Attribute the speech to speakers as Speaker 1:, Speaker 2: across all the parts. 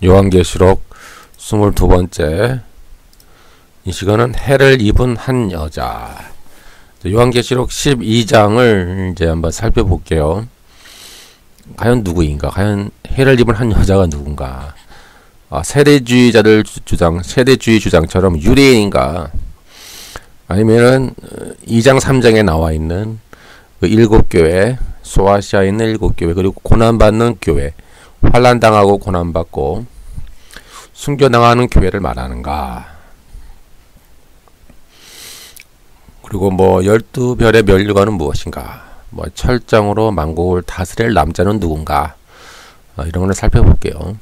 Speaker 1: 요한계시록 22번째. 이 시간은 해를 입은 한 여자. 요한계시록 12장을 이제 한번 살펴볼게요. 과연 누구인가? 과연 해를 입은 한 여자가 누군가? 세대주의 주장처럼 유대인인가? 아니면은 2장 3장에 나와 있는 그 7교회, 소아시아에 있는 7교회, 그리고 고난받는 교회, 환난당하고 고난받고 순교당하는 교회를 말하는가? 그리고 12별의 면류관은 무엇인가? 철장으로 만국을 다스릴 남자는 누군가? 이런 거를 살펴볼게요.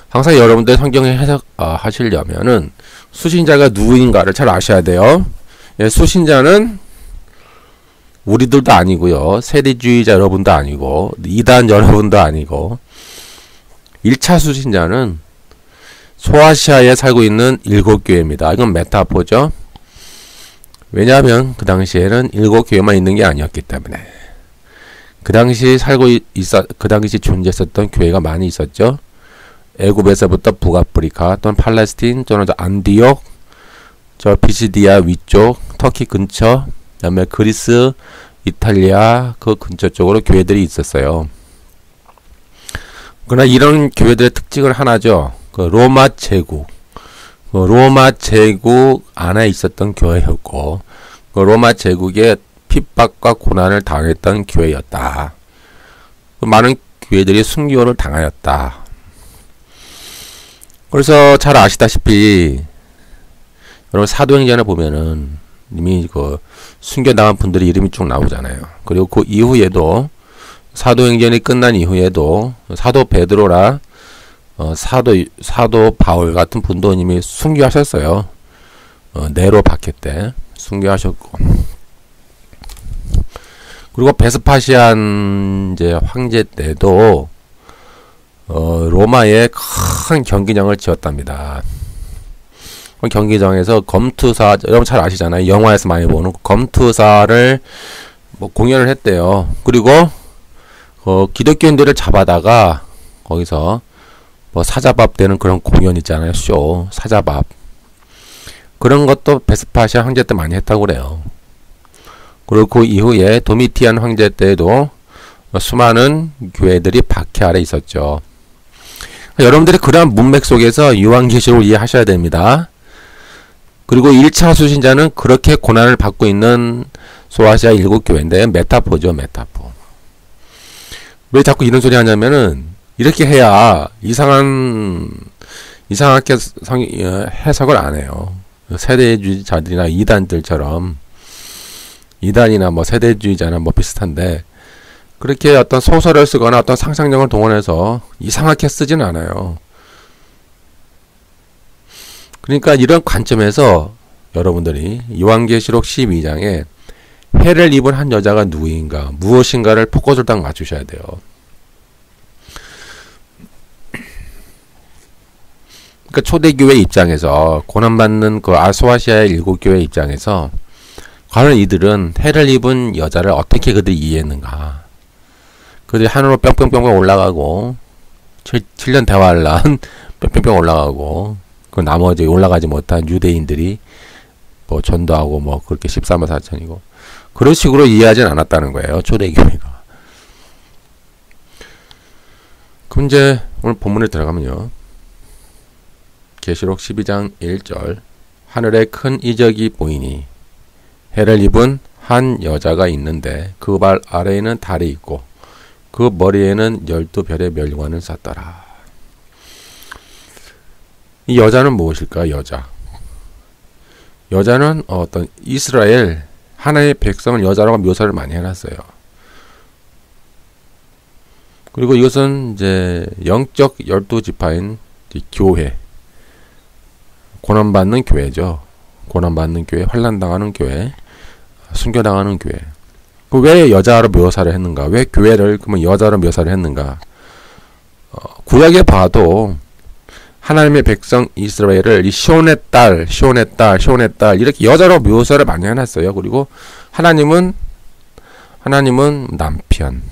Speaker 1: 항상 여러분들 성경에 해석하시려면은 수신자가 누구인가를 잘 아셔야 돼요. 예, 수신자는 우리들도 아니고요. 세대주의자 여러분도 아니고 이단 여러분도 아니고 1차 수신자는 소아시아에 살고 있는 7교회입니다. 이건 메타포죠. 왜냐하면 그 당시에는 7교회만 있는 게 아니었기 때문에 그 당시 존재했었던 교회가 많이 있었죠. 애굽에서부터 북아프리카 또는 팔레스틴 또는 안디옥, 피시디아 위쪽, 터키 근처, 그다음에 그리스, 이탈리아 그 근처 쪽으로 교회들이 있었어요. 그러나 이런 교회들의 특징은 하나죠. 로마 제국 안에 있었던 교회였고, 로마 제국의 핍박과 고난을 당했던 교회였다. 많은 교회들이 순교를 당하였다. 그래서 잘 아시다시피 여러분 사도행전을 보면은 이미 순교당한 분들의 이름이 쭉 나오잖아요. 그리고 그 이후에도 사도행전이 끝난 이후에도 사도 베드로라 사도 바울 같은 분도 이미 순교하셨어요. 네로 박해 때 순교하셨고, 그리고 베스파시안 이제 황제 때도 로마에 큰 경기장을 지었답니다. 경기장에서 검투사, 여러분 잘 아시잖아요. 영화에서 많이 보는 검투사를 공연을 했대요. 그리고 기독교인들을 잡아다가 거기서 사자밥 되는 그런 공연 있잖아요. 쇼, 사자밥. 그런 것도 베스파시아 황제 때 많이 했다고 그래요. 그리고 그 이후에 도미티안 황제 때도 수많은 교회들이 박해 아래 있었죠. 여러분들이 그러한 문맥 속에서 요한계시록을 이해하셔야 됩니다. 그리고 1차 수신자는 그렇게 고난을 받고 있는 소아시아 7교회인데 메타포죠, 메타포. 왜 자꾸 이런 소리 하냐면은 이렇게 해야 이상하게 해석을 안 해요. 세대주의자들이나 이단들처럼, 이단이나 세대주의자나 비슷한데 그렇게 어떤 소설을 쓰거나 어떤 상상력을 동원해서 이상하게 쓰진 않아요. 그러니까 이런 관점에서 여러분들이 요한계시록 12장에 해를 입은 한 여자가 누구인가, 무엇인가를 포커스를 딱 맞추셔야 돼요. 그러니까 초대교회 입장에서, 고난받는 소아시아의 7교회 입장에서 과연 이들은 해를 입은 여자를 어떻게 그들이 이해했는가. 그들이 하늘로 뿅뿅뿅뿅 올라가고 7년 대환란 뿅뿅뿅 올라가고, 그 나머지 올라가지 못한 유대인들이 전도하고 그렇게 13만 4천이고 그런 식으로 이해하진 않았다는 거예요, 초대교회가. 그럼 이제 오늘 본문에 들어가면요, 계시록 12장 1절, 하늘에 큰 이적이 보이니 해를 입은 한 여자가 있는데 그 발 아래에는 달이 있고 그 머리에는 12별의 면류관을 쌌더라. 이 여자는 무엇일까? 여자는 어떤 이스라엘 하나의 백성을 여자라고 묘사를 많이 해놨어요. 그리고 이것은 이제 영적 12지파인 교회, 고난받는 교회죠. 고난받는 교회, 환난당하는 교회, 순교당하는 교회. 왜 여자로 묘사를 했는가? 왜 교회를 그러면 여자로 묘사를 했는가? 구약에 봐도 하나님의 백성 이스라엘을 이 시온의 딸 이렇게 여자로 묘사를 많이 해놨어요. 그리고 하나님은 남편,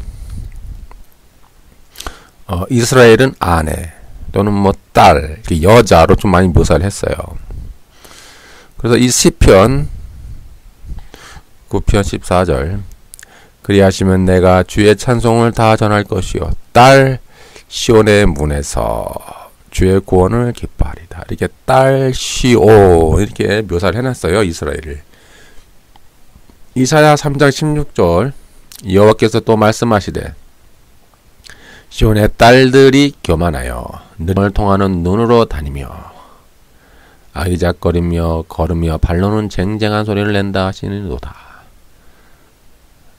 Speaker 1: 이스라엘은 아내, 또는 뭐 딸, 여자로 좀 많이 묘사를 했어요. 그래서 이 시편 9편 14절 그리하시면 내가 주의 찬송을 다 전할 것이요 딸 시온의 문에서 주의 구원을 기뻐하리다. 이렇게 딸 시온 이렇게 묘사를 해놨어요. 이스라엘을. 이사야 3장 16절 여호와께서 또 말씀하시되 시온의 딸들이 교만하여 눈을 통하는 눈으로 다니며 아이작거리며 걸으며 발로는 쟁쟁한 소리를 낸다 하시는도다.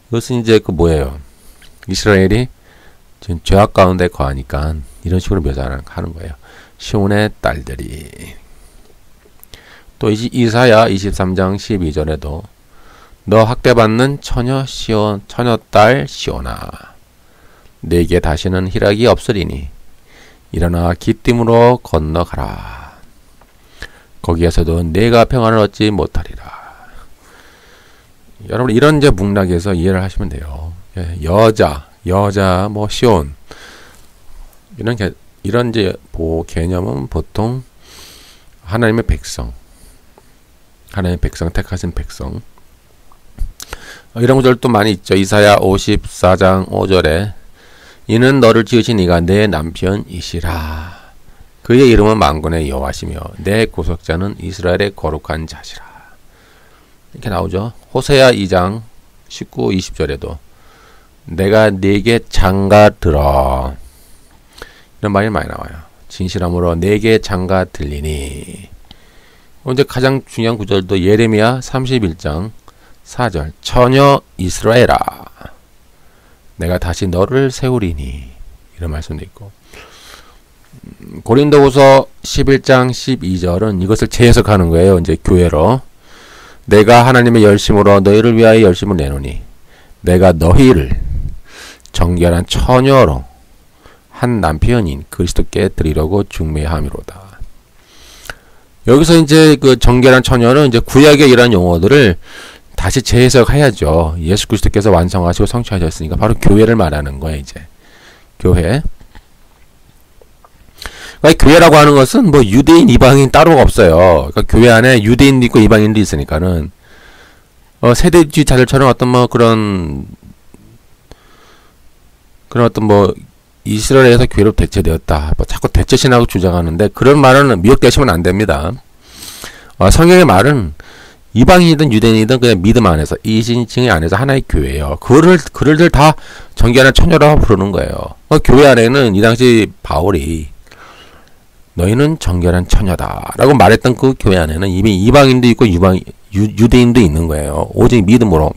Speaker 1: 그것은 이제 그 뭐예요? 이스라엘이 지금 죄악 가운데 거하니까 이런 식으로 묘사를 하는 거예요. 시온의 딸들이. 또 이사야 23장 12절에도 너 학대받는 처녀 시온, 처녀 딸 시온아, 내게 다시는 희락이 없으리니 일어나 기띔으로 건너가라. 거기에서도 내가 평안을 얻지 못하리라. 여러분 이런 이제 문맥에서 이해를 하시면 돼요. 여자 뭐 시온 이런 이제 개념은 보통 하나님의 백성 택하신 백성 이런 구절도 많이 있죠. 이사야 54장 5절에 이는 너를 지으신 이가 내 남편이시라. 그의 이름은 만군의 여호와시며 내 구속자는 이스라엘의 거룩한 자시라. 이렇게 나오죠. 호세아 2장 19, 20절에도 내가 네게 장가들어 이런 말이 많이 나와요. 진실함으로 네게 장가들리니. 이제 가장 중요한 구절도 예레미야 31장 4절 처녀 이스라엘아 내가 다시 너를 세우리니 이런 말씀도 있고 고린도후서 11장 12절은 이것을 재해석하는 거예요. 이제 교회로 내가 하나님의 열심으로 너희를 위하여 열심을 내노니 내가 너희를 정결한 처녀로 한 남편인 그리스도께 드리려고 중매함이로다. 여기서 이제 그 정결한 처녀는 이제 구약의 이런 용어들을 다시 재해석해야죠. 예수 그리스도께서 완성하시고 성취하셨으니까 바로 교회를 말하는 거예요. 이제 교회. 그러니까 교회라고 하는 것은 뭐 유대인 이방인 따로가 없어요. 그러니까 교회 안에 유대인도 있고 이방인도 있으니까는 세대주의 자들처럼 어떤 뭐 그런 어떤 뭐 이스라엘에서 교회로 대체되었다. 뭐 자꾸 대체신하고 주장하는데 그런 말은 미혹되시면 안 됩니다. 성경의 말은 이방인이든 유대인이든 그냥 믿음 안에서 이신칭의 안에서 하나의 교회예요. 그들을 다 정결한 처녀라고 부르는 거예요. 교회 안에는 이 당시 바울이 너희는 정결한 처녀다 라고 말했던 그 교회 안에는 이미 이방인도 있고 유대인도 있는 거예요. 오직 믿음으로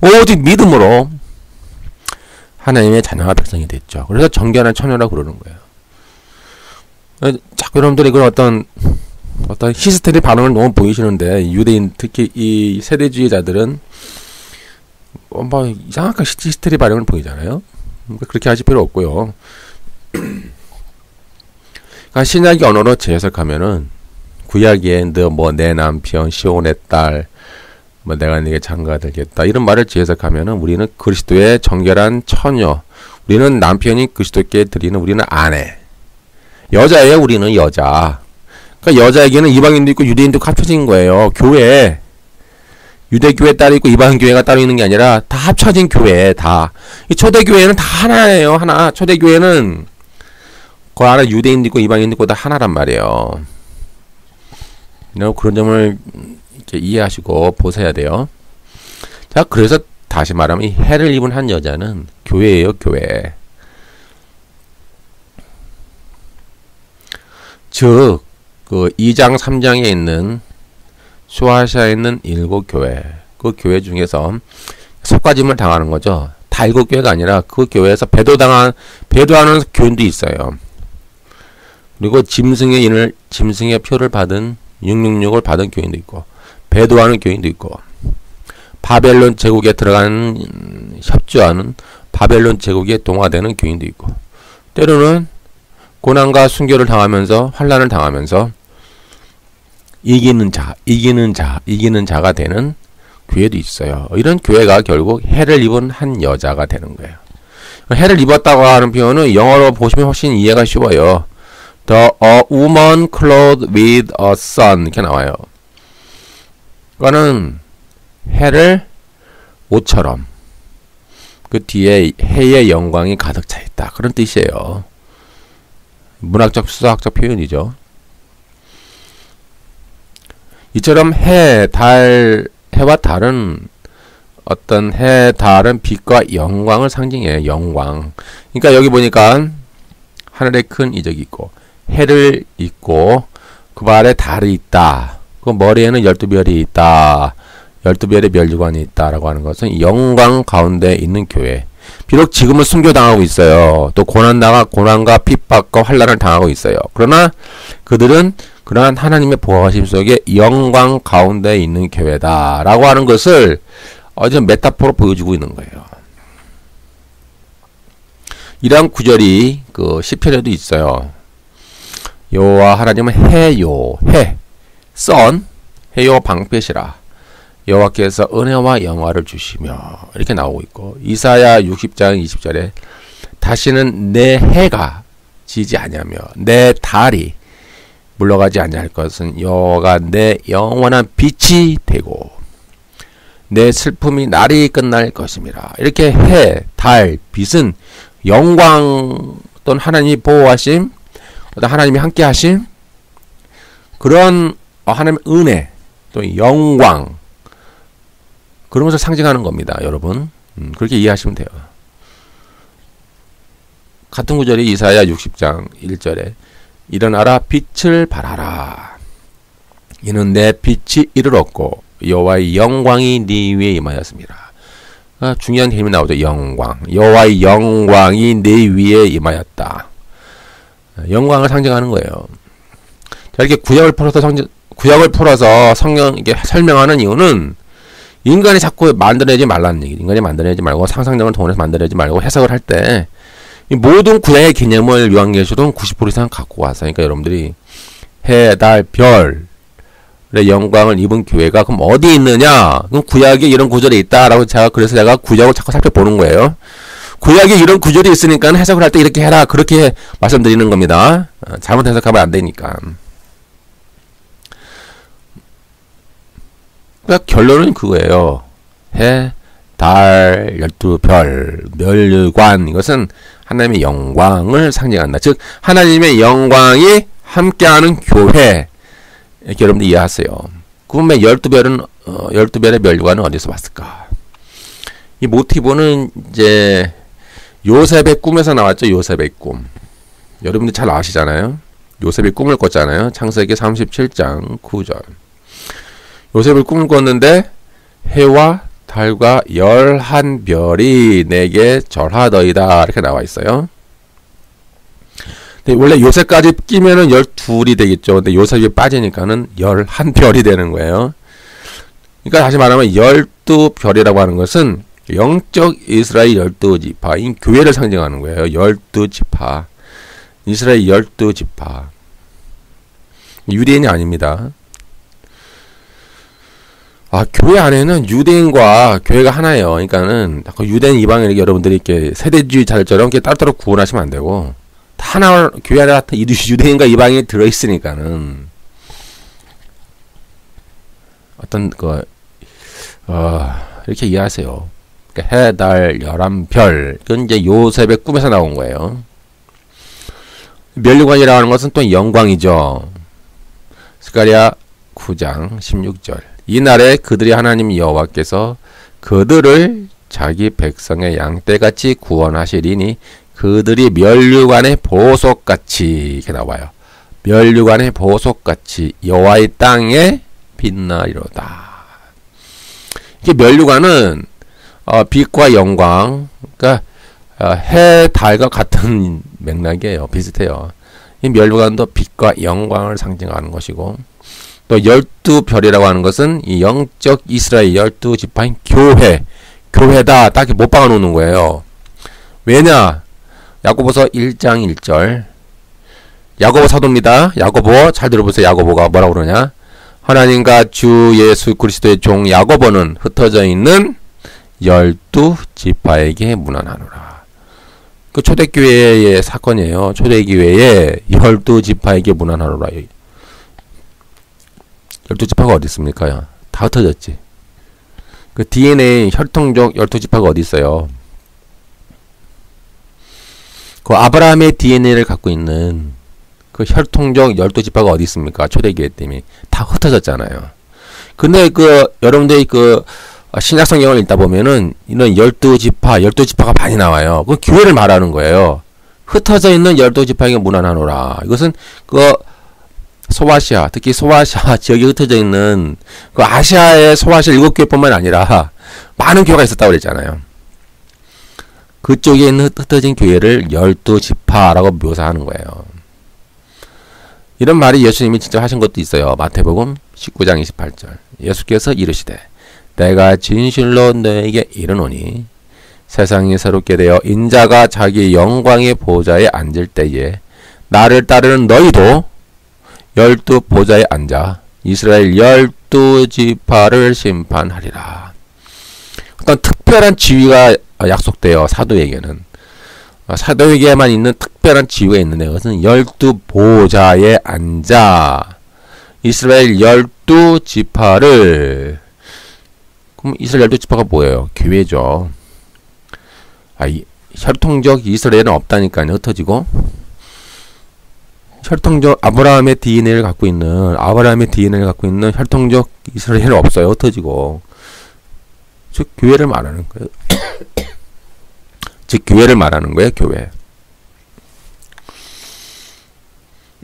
Speaker 1: 오직 믿음으로 하나님의 자녀와 백성이 됐죠. 그래서 정결한 처녀라고 부르는 거예요. 자꾸 여러분들이 그런 어떤 히스테리 반응을 너무 보이시는데 유대인 특히 이 세대주의자들은 뭐 이상한 히스테리 반응을 보이잖아요. 그렇게 하실 필요 없고요. 그러니까 신약의 언어로 재해석하면은 구약에 뭐 내 남편 시온의 딸 뭐 내가 네게 장가들겠다 이런 말을 재해석하면은 우리는 그리스도의 정결한 처녀, 우리는 남편이 그리스도께 드리는 우리는 아내, 여자예요. 우리는 여자. 그러니까 여자에게는 이방인도 있고 유대인도 합쳐진 거예요. 교회. 유대교회 따로 있고 이방교회가 따로 있는 게 아니라 다 합쳐진 교회. 다. 이 초대교회는 다 하나예요. 하나. 초대교회는 그 안에 유대인도 있고 이방인도 있고 다 하나란 말이에요. 그런 점을 이렇게 이해하시고 보셔야 돼요. 자, 그래서 다시 말하면 이 해를 입은 한 여자는 교회예요. 교회. 즉 그 2장 3장에 있는 수아시아에 있는 7교회 그 교회 중에서 속가짐을 당하는 거죠. 다 7교회가 아니라 그 교회에서 배도하는 교인도 있어요. 그리고 짐승의 표를 받은 666을 받은 교인도 있고 배도하는 교인도 있고 바벨론 제국에 들어가는 협조하는 바벨론 제국에 동화되는 교인도 있고 때로는 고난과 순교를 당하면서 환난을 당하면서 이기는 자가 되는 교회도 있어요. 이런 교회가 결국 해를 입은 한 여자가 되는 거예요. 해를 입었다고 하는 표현은 영어로 보시면 훨씬 이해가 쉬워요. The a woman clothed with a sun 이렇게 나와요. 그거는 해를 옷처럼 그 뒤에 해의 영광이 가득 차 있다. 그런 뜻이에요. 문학적 수학적 표현이죠. 이처럼 해와 달은 어떤 달은 빛과 영광을 상징해요. 영광. 그러니까 여기 보니까 하늘에 큰 이적이 있고 해를 있고 그 아래 달이 있다. 그 머리에는 12별이 있다. 12별의 멸류관이 있다라고 하는 것은 영광 가운데 있는 교회. 비록 지금은 순교당하고 있어요. 또 고난과 핍박과 환난을 당하고 있어요. 그러나 그들은 그러한 하나님의 보호하심 속에 영광 가운데 있는 교회다라고 하는 것을 어제 메타포로 보여주고 있는 거예요. 이러한 구절이 그 시편에도 있어요. 여호와 하나님은 해요, 선, 해요 방패시라. 여호와께서 은혜와 영화를 주시며 이렇게 나오고 있고 이사야 60장 20절에 다시는 내 해가 지지 아니하며 내 달이 물러가지 아니할 것은 여호와가 내 영원한 빛이 되고 내 슬픔이 날이 끝날 것임이라. 이렇게 해, 달, 빛은 영광 또는 하나님이 보호하심 어떤 하나님이 함께 하심 그런 하나님의 은혜 또 영광 그런 것을 상징하는 겁니다. 여러분 그렇게 이해하시면 돼요. 같은 구절이 이사야 60장 1절에 일어나라 빛을 발하라 이는 내 빛이 이르렀고 여호와의 영광이 네 위에 임하였습니다. 중요한 개념이 나오죠. 영광. 여호와의 영광이 네 위에 임하였다. 영광을 상징하는 거예요. 자, 이렇게 구약을 풀어서 성경 이게 설명하는 이유는 인간이 자꾸 만들어내지 말라는 얘기. 인간이 만들어내지 말고 상상력을 통해서 만들어내지 말고 해석을 할 때 모든 구약의 개념을 요한계시록은 90% 이상 갖고 와서 그러니까 여러분들이 해, 달, 별의 영광을 입은 교회가 그럼 어디 있느냐? 그럼 구약에 이런 구절이 있다라고 그래서 제가 구약을 자꾸 살펴보는 거예요. 구약에 이런 구절이 있으니까 해석을 할 때 이렇게 해라 그렇게 말씀드리는 겁니다. 잘못 해석하면 안 되니까. 그러니까 결론은 그거예요. 해, 달, 12별, 멸류관 이것은 하나님의 영광을 상징한다. 즉 하나님의 영광이 함께하는 교회 이렇게 여러분들 이해하세요. 그러면 12별의 멸류관은 어디서 왔을까? 이 모티브는 이제 요셉의 꿈에서 나왔죠. 요셉의 꿈. 여러분들 잘 아시잖아요. 요셉이 꿈을 꿨잖아요. 창세기 37장 9절. 요셉을 꿈을 꿨는데 해와 달과 11별이 내게 절하더이다 이렇게 나와 있어요. 근데 원래 요셉까지 끼면은 12이 되겠죠. 근데 요셉이 빠지니까는 11별이 되는 거예요. 그러니까 다시 말하면 12별이라고 하는 것은 영적 이스라엘 12지파인 교회를 상징하는 거예요. 12지파. 이스라엘 12지파. 유대인이 아닙니다. 교회 안에는 유대인과 교회가 하나예요. 그러니까는 유대인 이방인 여러분들이 이렇게 세대주의자들처럼 이렇게 따로따로 구분하시면 안 되고 다 하나 교회 안에 유대인과 이방인이 들어 있으니까는 어떤 이렇게 이해하세요. 그러니까 해, 달, 11별 이건 이제 요셉의 꿈에서 나온 거예요. 멸류관이라고 하는 것은 또 영광이죠. 스가랴 9장 16절 이날에 그들이 하나님 여호와께서 그들을 자기 백성의 양떼같이 구원하시리니 그들이 멸류관의 보석같이 이렇게 나와요. 멸류관의 보석같이 여호와의 땅에 빛나리로다. 이게 멸류관은 빛과 영광, 그러니까 해, 달과 같은 맥락이에요. 비슷해요. 이 멸류관도 빛과 영광을 상징하는 것이고 또 12별이라고 하는 것은 이 영적 이스라엘 12지파인 교회다. 딱 못 박아 놓는 거예요. 왜냐? 야고보서 1장 1절. 야고보 사도입니다. 야고보 잘 들어보세요. 야고보가 뭐라고 그러냐? 하나님과 주 예수 그리스도의 종 야고보는 흩어져 있는 12지파에게 문안하노라. 그 초대교회의 사건이에요. 초대교회에 12지파에게 문안하노라. 12지파가 어디 있습니까? 다 흩어졌지. 그 DNA 혈통적 12지파가 어디 있어요? 그 아브라함의 DNA를 갖고 있는 그 혈통적 12지파가 어디 있습니까? 초대교회 때문에 다 흩어졌잖아요. 근데 여러분들이 신약 성경을 읽다 보면은 이런 12지파가 많이 나와요. 그 교회를 말하는 거예요. 흩어져 있는 12지파에게 문안하노라. 이것은 소아시아, 특히 소아시아 지역에 흩어져 있는 아시아의 소아시아 7교회뿐만 아니라 많은 교회가 있었다고 그랬잖아요. 그쪽에 있는 흩어진 교회를 12지파라고 묘사하는 거예요. 이런 말이 예수님이 직접 하신 것도 있어요. 마태복음 19장 28절. 예수께서 이르시되 내가 진실로 너에게 이르노니 세상이 새롭게 되어 인자가 자기 영광의 보좌에 앉을 때에 나를 따르는 너희도 12 보좌에 앉아 이스라엘 12지파를 심판하리라. 어떤 특별한 지위가 약속돼요. 사도에게는. 사도에게만 있는 특별한 지위가 있는데 그것은 12 보좌에 앉아 이스라엘 12지파를. 그럼 이스라엘 12지파가 뭐예요? 교회죠. 혈통적 이스라엘은 없다니까요. 흩어지고 혈통적 아브라함의 DNA를 갖고 있는 혈통적 이스라엘은 없어요. 흩어지고. 즉 교회를 말하는 거예요. 즉 교회를 말하는 거예요. 교회.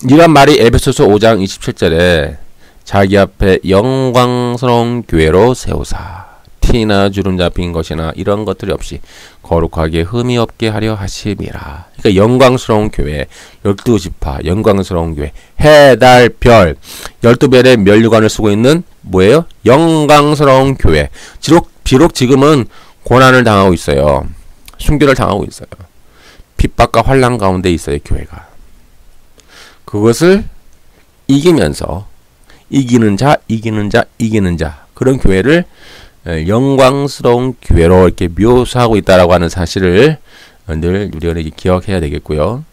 Speaker 1: 이런 말이 에베소서 5장 27절에 자기 앞에 영광스러운 교회로 세우사 티나 주름 잡힌 것이나 이런 것들이 없이 거룩하게 흠이 없게 하려 하심이라. 그러니까 영광스러운 교회, 12지파, 영광스러운 교회, 해, 달, 별, 12별의 면류관을 쓰고 있는 뭐예요? 영광스러운 교회. 비록 지금은 고난을 당하고 있어요. 순교를 당하고 있어요. 핍박과 환난 가운데 있어요. 교회가. 그것을 이기면서 이기는 자 그런 교회를 영광스러운 교회로 이렇게 묘사하고 있다라고 하는 사실을 늘 우리가 기억해야 되겠고요.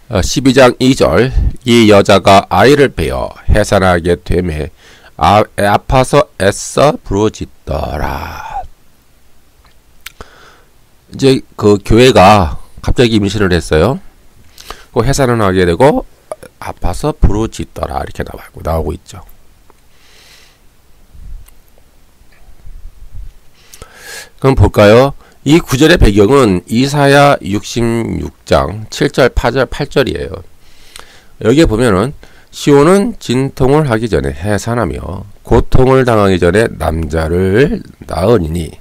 Speaker 1: 12장 2절 이 여자가 아이를 베어 해산하게 되매 아파서 애써 부르짖더라. 이제 그 교회가 갑자기 임신을 했어요. 그 해산을 하게 되고 아파서 부르짖더라 이렇게 나오고 있죠. 그럼 볼까요? 이 구절의 배경은 이사야 66장 7절, 8절, 8절이에요. 여기에 보면은 시온은 진통을 하기 전에 해산하며 고통을 당하기 전에 남자를 낳으니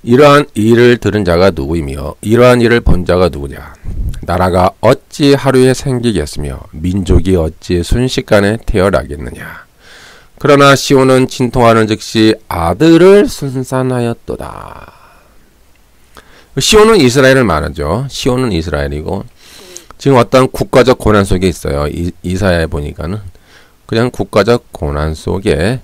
Speaker 1: 이러한 일을 들은 자가 누구이며 이러한 일을 본 자가 누구냐? 나라가 어찌 하루에 생기겠으며 민족이 어찌 순식간에 태어나겠느냐? 그러나 시온은 진통하는 즉시 아들을 순산하였도다. 시온은 이스라엘을 말하죠. 시온은 이스라엘이고 지금 어떤 국가적 고난 속에 있어요. 이사야에 보니까는 그냥 국가적 고난 속에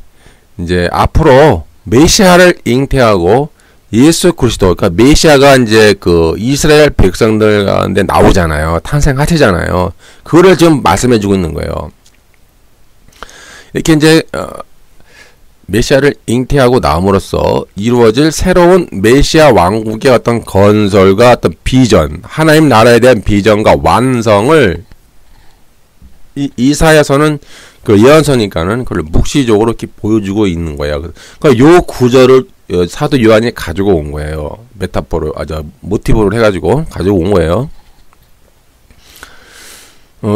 Speaker 1: 이제 앞으로 메시아를 잉태하고 예수 그리스도, 그러니까 메시아가 이제 그 이스라엘 백성들 가운데 나오잖아요. 탄생하시잖아요. 그거를 지금 말씀해주고 있는 거예요. 이렇게 이제 메시아를 잉태하고 나옴으로써 이루어질 새로운 메시아 왕국의 어떤 건설과 어떤 비전, 하나님 나라에 대한 비전과 완성을 이사야서는 그 예언서니까는 그걸 묵시적으로 이렇게 보여주고 있는 거예요. 그러니까 요 구절을 사도 요한이 가지고 온 거예요. 메타포로, 모티브로 해가지고 가지고 온 거예요.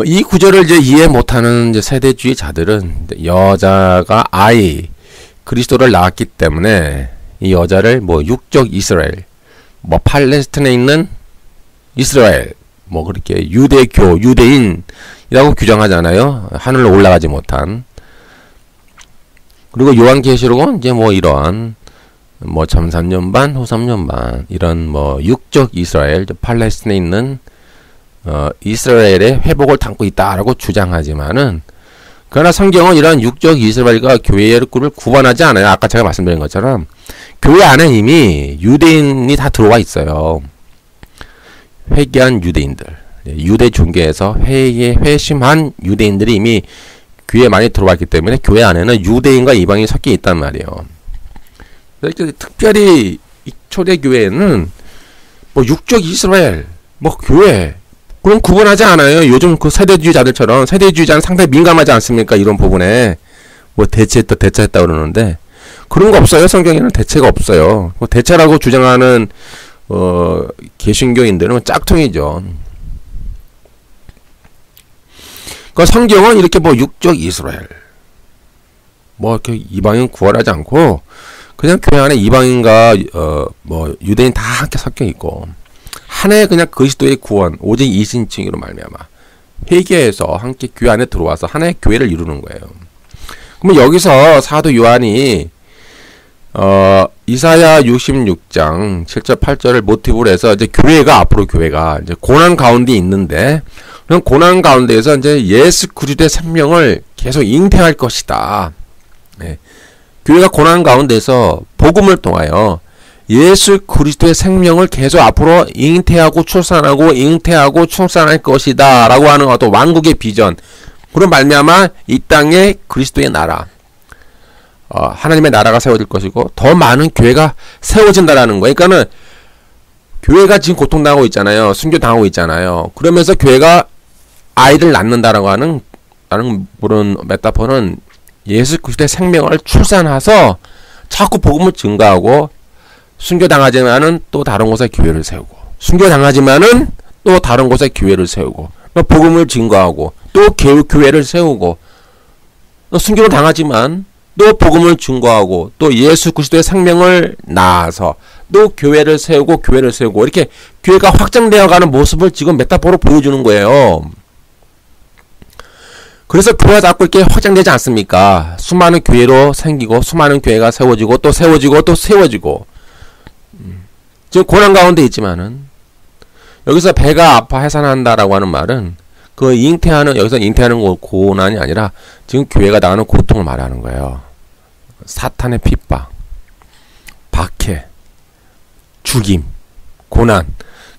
Speaker 1: 이 구절을 이제 이해 못하는 이제 세대주의자들은 여자가 그리스도를 낳았기 때문에 이 여자를 뭐 육적 이스라엘, 뭐 팔레스틴에 있는 이스라엘, 뭐 그렇게 유대인이라고 규정하잖아요. 하늘로 올라가지 못한. 그리고 요한계시록은 이제 뭐 이러한 뭐 전 3년반, 후 3년반 이런 뭐 육적 이스라엘, 팔레스틴에 있는 이스라엘의 회복을 담고 있다라고 주장하지만은 그러나 성경은 이러한 육적 이스라엘과 교회를 구분하지 않아요. 아까 제가 말씀드린 것처럼 교회 안에 이미 유대인이 다 들어와 있어요. 회개한 유대인들, 유대 종교에서 회심한 유대인들이 이미 교회에 많이 들어왔기 때문에 교회 안에는 유대인과 이방인이 섞여 있단 말이에요. 특별히 이 초대교회는 뭐 육적 이스라엘, 뭐 교회 그럼 구분하지 않아요. 요즘 그 세대주의자들처럼. 세대주의자는 상당히 민감하지 않습니까? 이런 부분에 뭐 대체했다 그러는데 그런 거 없어요. 성경에는 대체가 없어요. 뭐 대체라고 주장하는 개신교인들은 짝퉁이죠. 그 성경은 이렇게 뭐 육적 이스라엘, 뭐 이렇게 이방인 구원하지 않고 그냥 교회 안에 이방인과 뭐 유대인 다 함께 섞여 있고 하나의 그냥 그리스도의 구원, 오직 이신칭으로 말미암아 회개해서 함께 교회 안에 들어와서 하나의 교회를 이루는 거예요. 그러면 여기서 사도 요한이 이사야 66장 7절 8절을 모티브로 해서 이제 앞으로 교회가 이제 고난 가운데 있는데 그런 고난 가운데에서 이제 예수 그리스도의 생명을 계속 잉태할 것이다. 네. 교회가 고난 가운데서 복음을 통하여 예수 그리스도의 생명을 계속 앞으로 잉태하고 출산할 것이다 라고 하는 어떤 왕국의 비전, 그런 말미암아 이 땅에 그리스도의 나라, 하나님의 나라가 세워질 것이고 더 많은 교회가 세워진다라는 거예요. 그러니까는 교회가 지금 고통당하고 있잖아요. 순교당하고 있잖아요. 그러면서 교회가 아이들 낳는다라고 하는 그런 메타포는 예수 그리스도의 생명을 출산해서 자꾸 복음을 증거하고, 순교당하지만은 또 다른 곳에 교회를 세우고, 순교당하지만은 또 다른 곳에 교회를 세우고, 또 복음을 증거하고, 또 교회를 세우고, 또 순교를 당하지만 또 복음을 증거하고, 또 예수 그리스도의 생명을 낳아서 또 교회를 세우고 이렇게 교회가 확장되어가는 모습을 지금 메타포로 보여주는 거예요. 그래서 교회가 자꾸 이렇게 확장되지 않습니까? 수많은 교회로 생기고, 수많은 교회가 세워지고 또 세워지고 지금 고난 가운데 있지만은, 여기서 배가 아파 해산한다라고 하는 말은 그 여기서 잉태하는 고난이 아니라 지금 교회가 당하는 고통을 말하는 거예요. 사탄의 핍박, 박해, 죽임, 고난,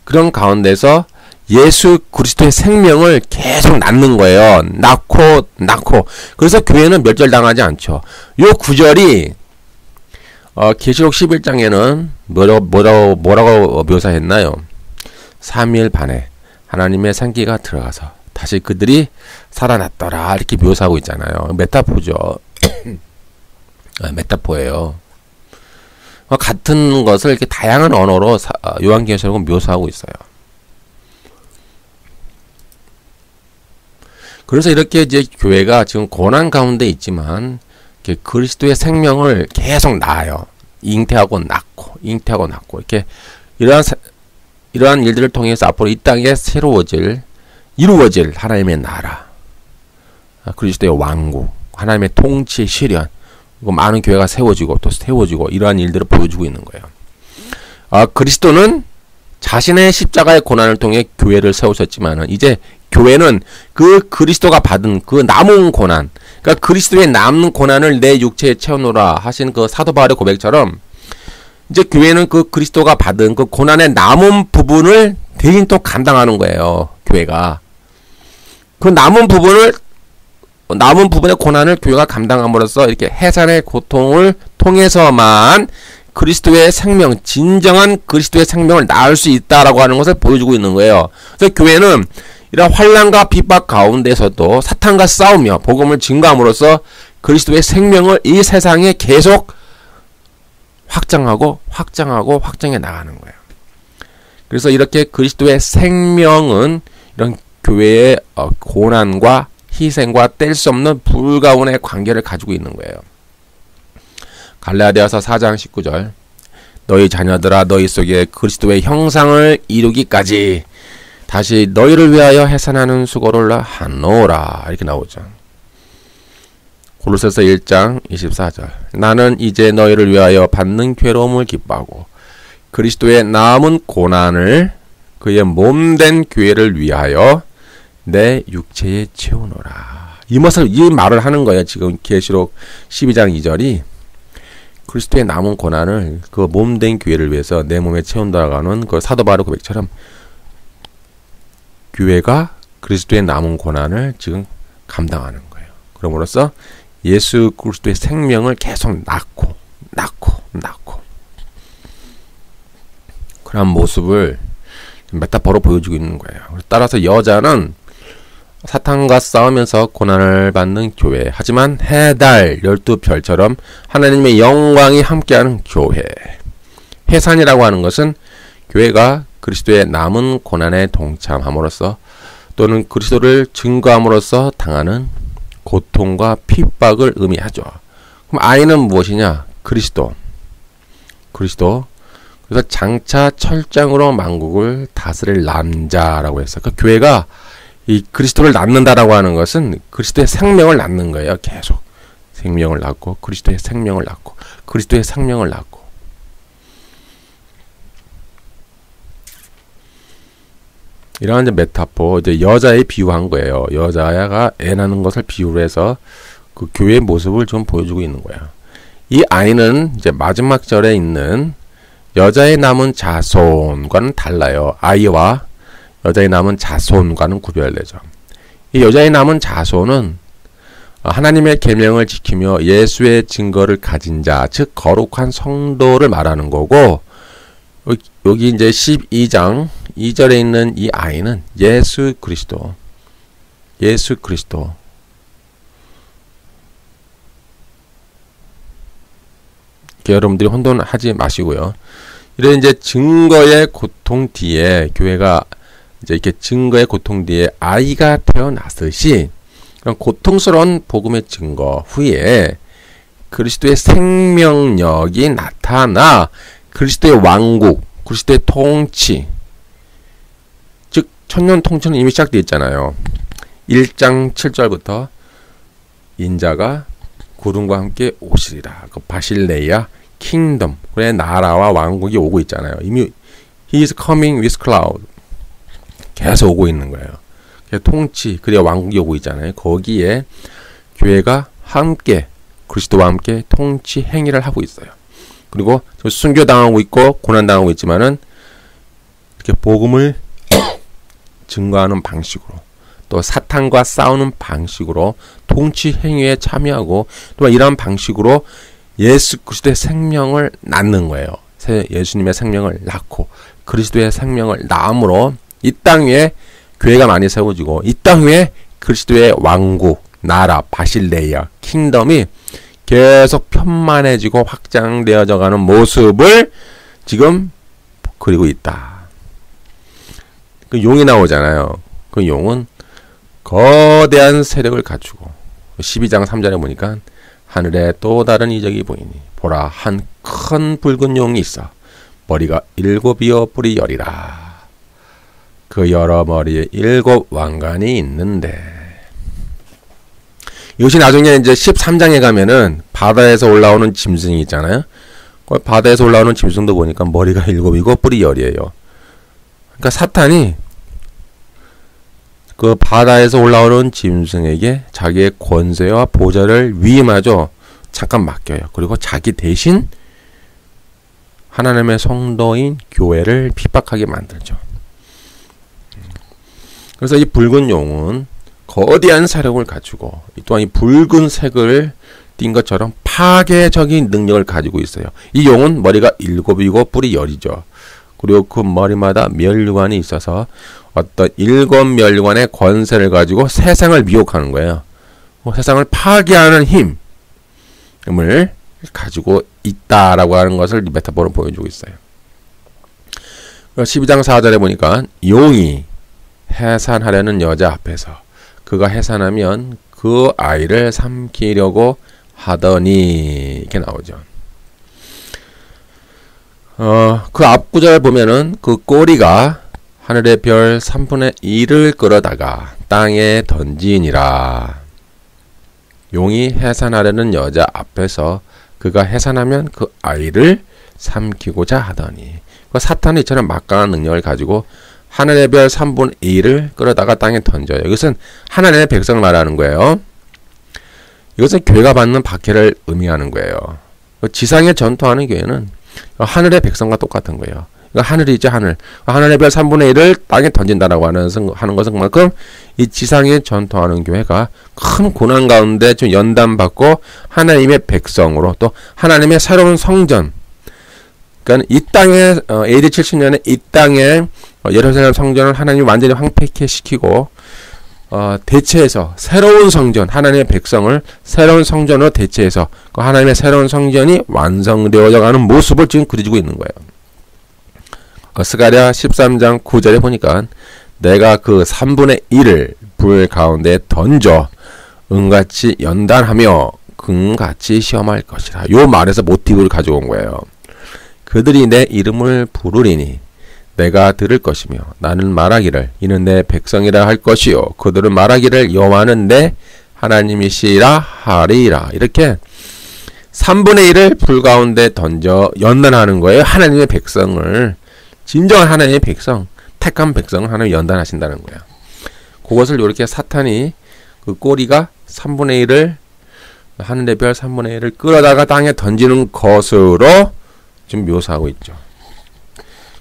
Speaker 1: 그런 가운데서 예수 그리스도의 생명을 계속 낳는 거예요. 낳고. 그래서 교회는 멸절당하지 않죠. 요 구절이 계시록 11장에는 뭐라고 묘사했나요? 3일 반에 하나님의 생기가 들어가서 다시 그들이 살아났더라, 이렇게 묘사하고 있잖아요. 메타포죠. 메타포예요. 같은 것을 이렇게 다양한 언어로 요한계시록은 묘사하고 있어요. 그래서 이렇게 이제 교회가 지금 고난 가운데 있지만 그리스도의 생명을 계속 낳아요. 잉태하고 낳고 이렇게 이러한 일들을 통해서 앞으로 이 땅에 이루어질 하나님의 나라, 그리스도의 왕국, 하나님의 통치의 실현, 그리고 많은 교회가 세워지고 이러한 일들을 보여주고 있는 거예요. 그리스도는 자신의 십자가의 고난을 통해 교회를 세우셨지만, 이제 교회는 그 그리스도가 받은 그 남은 고난, 그러니까 그리스도의 남는 고난을 내 육체에 채우노라 하신 그 사도 바울의 고백처럼, 이제 교회는 그 그리스도가 받은 그 고난의 남은 부분을 대신 또 감당하는 거예요. 교회가 그 남은 부분의 고난을 교회가 감당함으로써 이렇게 해산의 고통을 통해서만 그리스도의 생명, 진정한 그리스도의 생명을 낳을 수 있다라고 하는 것을 보여주고 있는 거예요. 그래서 교회는 이런 환난과 빗박 가운데서도 사탄과 싸우며 복음을 증거함으로써 그리스도의 생명을 이 세상에 계속 확장해 나가는 거예요. 그래서 이렇게 그리스도의 생명은 이런 교회의 고난과 희생과 뗄 수 없는 불가운의 관계를 가지고 있는 거예요. 갈라디아서 4장 19절, 너희 자녀들아 너희 속에 그리스도의 형상을 이루기까지 다시 너희를 위하여 해산하는 수고를 하노라, 이렇게 나오죠. 골로새서 1장 24절, 나는 이제 너희를 위하여 받는 괴로움을 기뻐하고 그리스도의 남은 고난을 그의 몸된 교회를 위하여 내 육체에 채우노라. 이 말을 하는 거예요. 지금 계시록 12장 2절이 그리스도의 남은 고난을 그 몸된 교회를 위해서 내 몸에 채운다고 하는 그 사도 바울의 고백처럼 교회가 그리스도의 남은 고난을 지금 감당하는 거예요. 그럼으로써 예수 그리스도의 생명을 계속 낳고 그런 모습을 메타포로 보여주고 있는 거예요. 따라서 여자는 사탄과 싸우면서 고난을 받는 교회, 하지만 해달 12별처럼 하나님의 영광이 함께하는 교회. 해산이라고 하는 것은 교회가 그리스도의 남은 고난에 동참함으로써 또는 그리스도를 증거함으로써 당하는 고통과 핍박을 의미하죠. 그럼 아이는 무엇이냐? 그리스도. 그래서 장차 철장으로 만국을 다스릴 남자라고 해서 그 교회가 이 그리스도를 낳는다라고 하는 것은 그리스도의 생명을 낳는 거예요. 계속 생명을 낳고 그리스도의 생명을 낳고 그리스도의 생명을 낳고. 이러한 이제 메타포, 이제 여자에 비유한 거예요. 여자가 애 낳는 것을 비유로 해서 그 교회의 모습을 좀 보여주고 있는 거야. 이 아이는 이제 마지막 절에 있는 여자의 남은 자손과는 달라요. 아이와 여자의 남은 자손과는 구별되죠. 이 여자의 남은 자손은 하나님의 계명을 지키며 예수의 증거를 가진 자, 즉 거룩한 성도를 말하는 거고, 여기 이제 12장 2절에 있는 이 아이는 예수 그리스도. 여러분들이 혼돈하지 마시고요. 이런 이제 증거의 고통 뒤에 교회가 이제 이렇게 증거의 고통 뒤에 아이가 태어났듯이 그런 고통스러운 복음의 증거 후에 그리스도의 생명력이 나타나 그리스도의 왕국, 그리스도의 통치, 즉 천년 통치는 이미 시작되어 있잖아요. 1장 7절부터 인자가 구름과 함께 오시리라. 그 바실레이아 킹덤, 그의 나라와 왕국이 오고 있잖아요. 이미 He is coming with cloud. 계속 오고 있는 거예요. 통치, 그리고 왕국이 오고 있잖아요. 거기에 교회가 함께 그리스도와 함께 통치 행위를 하고 있어요. 그리고 순교당하고 있고 고난당하고 있지만은 이렇게 복음을 증거하는 방식으로 또 사탄과 싸우는 방식으로 통치 행위에 참여하고 또 이러한 방식으로 예수 그리스도의 생명을 낳는 거예요. 예수님의 생명을 낳고 그리스도의 생명을 낳음으로 이 땅 위에 교회가 많이 세워지고 이 땅 위에 그리스도의 왕국, 나라, 바실레이아, 킹덤이 계속 편만해지고 확장되어져 가는 모습을 지금 그리고 있다. 그 용이 나오잖아요. 그 용은 거대한 세력을 갖추고 12장 3절에 보니까 하늘에 또 다른 이적이 보이니 보라 한 큰 붉은 용이 있어 머리가 7이요 뿔이 10이라. 그 여러 머리에 7 왕관이 있는데, 이것이 나중에 이제 13장에 가면은 바다에서 올라오는 짐승이 있잖아요. 그 바다에서 올라오는 짐승도 보니까 머리가 7이고 뿔이 10이에요. 그러니까 사탄이 그 바다에서 올라오는 짐승에게 자기의 권세와 보좌를 위임하죠. 잠깐 맡겨요. 그리고 자기 대신 하나님의 성도인 교회를 핍박하게 만들죠. 그래서 이 붉은 용은 거대한 사력을 갖추고 또한 이 붉은색을 띈 것처럼 파괴적인 능력을 가지고 있어요. 이 용은 머리가 7이고 뿔이 10이죠. 그리고 그 머리마다 멸류관이 있어서 어떤 7 멸류관의 권세를 가지고 세상을 미혹하는 거예요. 세상을 파괴하는 힘을 가지고 있다라고 하는 것을 메타포로 보여주고 있어요. 12장 4절에 보니까 용이 해산하려는 여자 앞에서 그가 해산하면 그 아이를 삼키려고 하더니 이렇게 나오죠. 그 앞구절 보면은 그 꼬리가 하늘의 별 3분의 1을 끌어다가 땅에 던지니라. 용이 해산하려는 여자 앞에서 그가 해산하면 그 아이를 삼키고자 하더니, 그 사탄이 이처럼 막강한 능력을 가지고 하늘의 별 3분의 1을 끌어다가 땅에 던져요. 이것은 하나님의 백성을 말하는 거예요. 이것은 교회가 받는 박해를 의미하는 거예요. 지상에 전투하는 교회는 하늘의 백성과 똑같은 거예요. 하늘이 있죠, 하늘. 하늘의 별 3분의 1을 땅에 던진다라고 하는 것은 이 지상에 전통하는 교회가 큰 고난 가운데 좀 연단받고 하나님의 백성으로 또 하나님의 새로운 성전, 그러니까 이 땅에 AD 70년에 이 땅에 예루살렘 성전을 하나님이 완전히 황폐케시키고 대체해서 새로운 성전, 하나님의 백성을 새로운 성전으로 대체해서 그 하나님의 새로운 성전이 완성되어져 가는 모습을 지금 그려주고 있는 거예요. 스가랴 13장 9절에 보니까 내가 그 3분의 1을 불 가운데 던져 은같이 연단하며 금같이 시험할 것이라. 요 말에서 모티브를 가져온 거예요. 그들이 내 이름을 부르리니 내가 들을 것이며 나는 말하기를 이는 내 백성이라 할 것이요 그들은 말하기를 여호와는 내 하나님이시라 하리라. 이렇게 3분의 1을 불 가운데 던져 연단하는 거예요. 하나님의 백성을, 진정한 하나님의 백성, 택한 백성을 하나님 연단하신다는 거야. 그것을 이렇게 사탄이 그 꼬리가 3분의 1을 하늘의 별 3분의 1을 끌어다가 땅에 던지는 것으로 지금 묘사하고 있죠.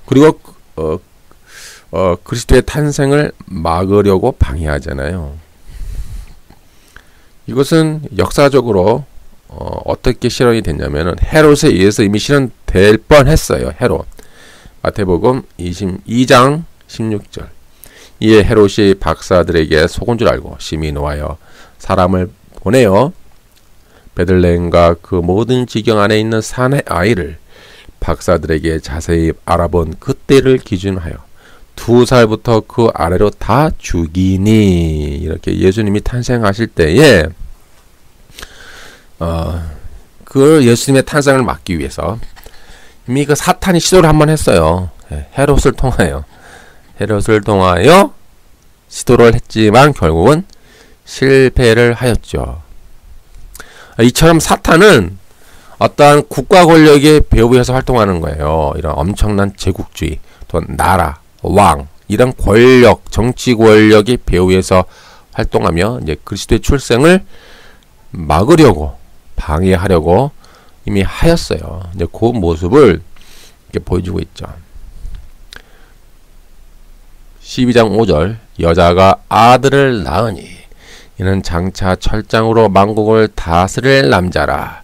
Speaker 1: 그리고 그리스도의 탄생을 막으려고 방해하잖아요. 이것은 역사적으로 어떻게 실현이 됐냐면은 헤롯에 의해서 이미 실현될 뻔했어요. 헤롯. 마태복음 22장 16절. 이에 헤롯이 박사들에게 속은 줄 알고 심히 노하여 사람을 보내어 베들레헴과 그 모든 지경 안에 있는 산의 아이를 박사들에게 자세히 알아본 그때를 기준하여 2살부터 그 아래로 다 죽이니. 이렇게 예수님이 탄생하실 때에 그 예수님의 탄생을 막기 위해서 이미 그 사탄이 시도를 한번 했어요. 헤롯을 통하여 시도를 했지만 결국은 실패를 하였죠. 이처럼 사탄은 어떠한 국가 권력의 배후에서 활동하는 거예요. 이런 엄청난 제국주의, 또 나라, 왕, 이런 권력, 정치 권력의 배후에서 활동하며 이제 그리스도의 출생을 막으려고, 방해하려고 이미 하였어요. 이제 그 모습을 이렇게 보여주고 있죠. 12장 5절. 여자가 아들을 낳으니 이는 장차 철장으로 만국을 다스릴 남자라.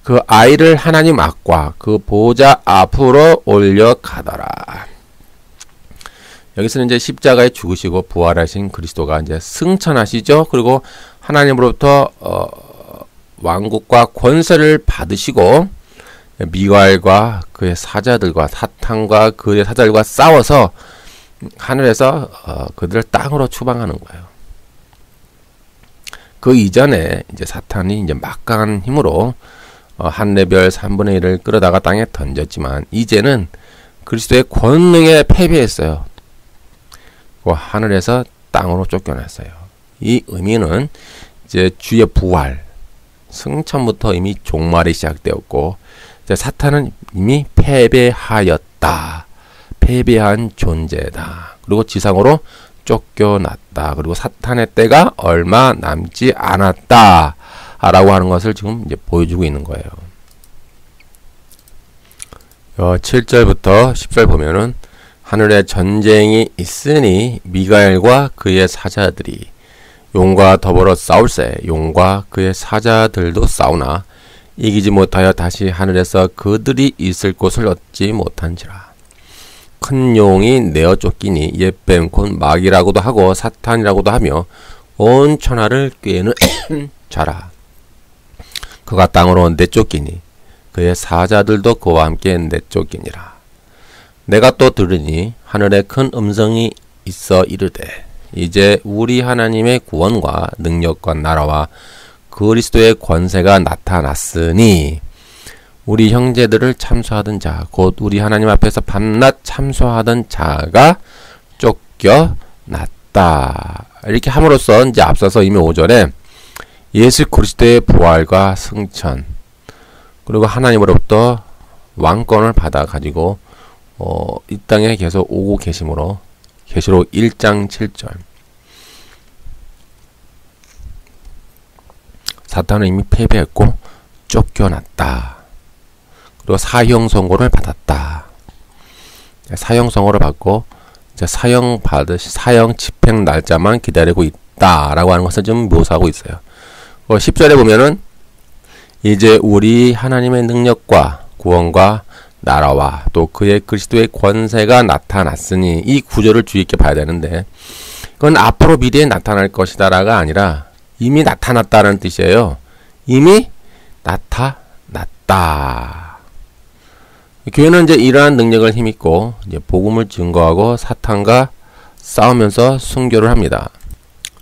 Speaker 1: 그 아이를 하나님 앞과 그 보좌 앞으로 올려가더라. 여기서는 이제 십자가에 죽으시고 부활하신 그리스도가 이제 승천하시죠. 그리고 하나님으로부터 왕국과 권세를 받으시고 미가엘과 그의 사자들과 사탄과 그의 사자들과 싸워서 하늘에서 그들을 땅으로 추방하는 거예요. 그 이전에 이제 사탄이 이제 막강한 힘으로 하늘의 별 3분의 1을 끌어다가 땅에 던졌지만 이제는 그리스도의 권능에 패배했어요. 그 하늘에서 땅으로 쫓겨났어요. 이 의미는 이제 주의 부활, 승천부터 이미 종말이 시작되었고 이제 사탄은 이미 패배하였다. 패배한 존재다. 그리고 지상으로 쫓겨났다. 그리고 사탄의 때가 얼마 남지 않았다. 라고 하는 것을 지금 이제 보여주고 있는 거예요. 7절부터 10절 보면은 하늘에 전쟁이 있으니 미가엘과 그의 사자들이 용과 더불어 싸울세. 용과 그의 사자들도 싸우나 이기지 못하여 다시 하늘에서 그들이 있을 곳을 얻지 못한지라. 큰 용이 내어 쫓기니 옛뱀 곧 마귀라고도 하고 사탄이라고도 하며 온 천하를 꾀는 자라. 그가 땅으로 내쫓기니 그의 사자들도 그와 함께 내쫓기니라. 내가 또 들으니 하늘에 큰 음성이 있어 이르되 이제 우리 하나님의 구원과 능력과 나라와 그리스도의 권세가 나타났으니 우리 형제들을 참소하던 자 곧 우리 하나님 앞에서 밤낮 참소하던 자가 쫓겨났다. 이렇게 함으로써 이제 앞서서 이미 5절에 예수 그리스도의 부활과 승천 그리고 하나님으로부터 왕권을 받아 가지고 이 땅에 계속 오고 계심으로 계시록 1장 7절 사탄은 이미 패배했고 쫓겨났다. 그리고 사형 선고를 받았다. 사형선고를 받고 이제 사형 집행 날짜만 기다리고 있다라고 하는 것을 좀 묘사하고 있어요. 10절에 보면은 이제 우리 하나님의 능력과 구원과 나라와 또 그의 그리스도의 권세가 나타났으니, 이 구절을 주의 깊게 봐야 되는데, 그건 앞으로 미래에 나타날 것이다라가 아니라 이미 나타났다는 뜻이에요. 이미 나타났다. 교회는 이제 이러한 능력을 힘입고 이제 복음을 증거하고 사탄과 싸우면서 순교를 합니다.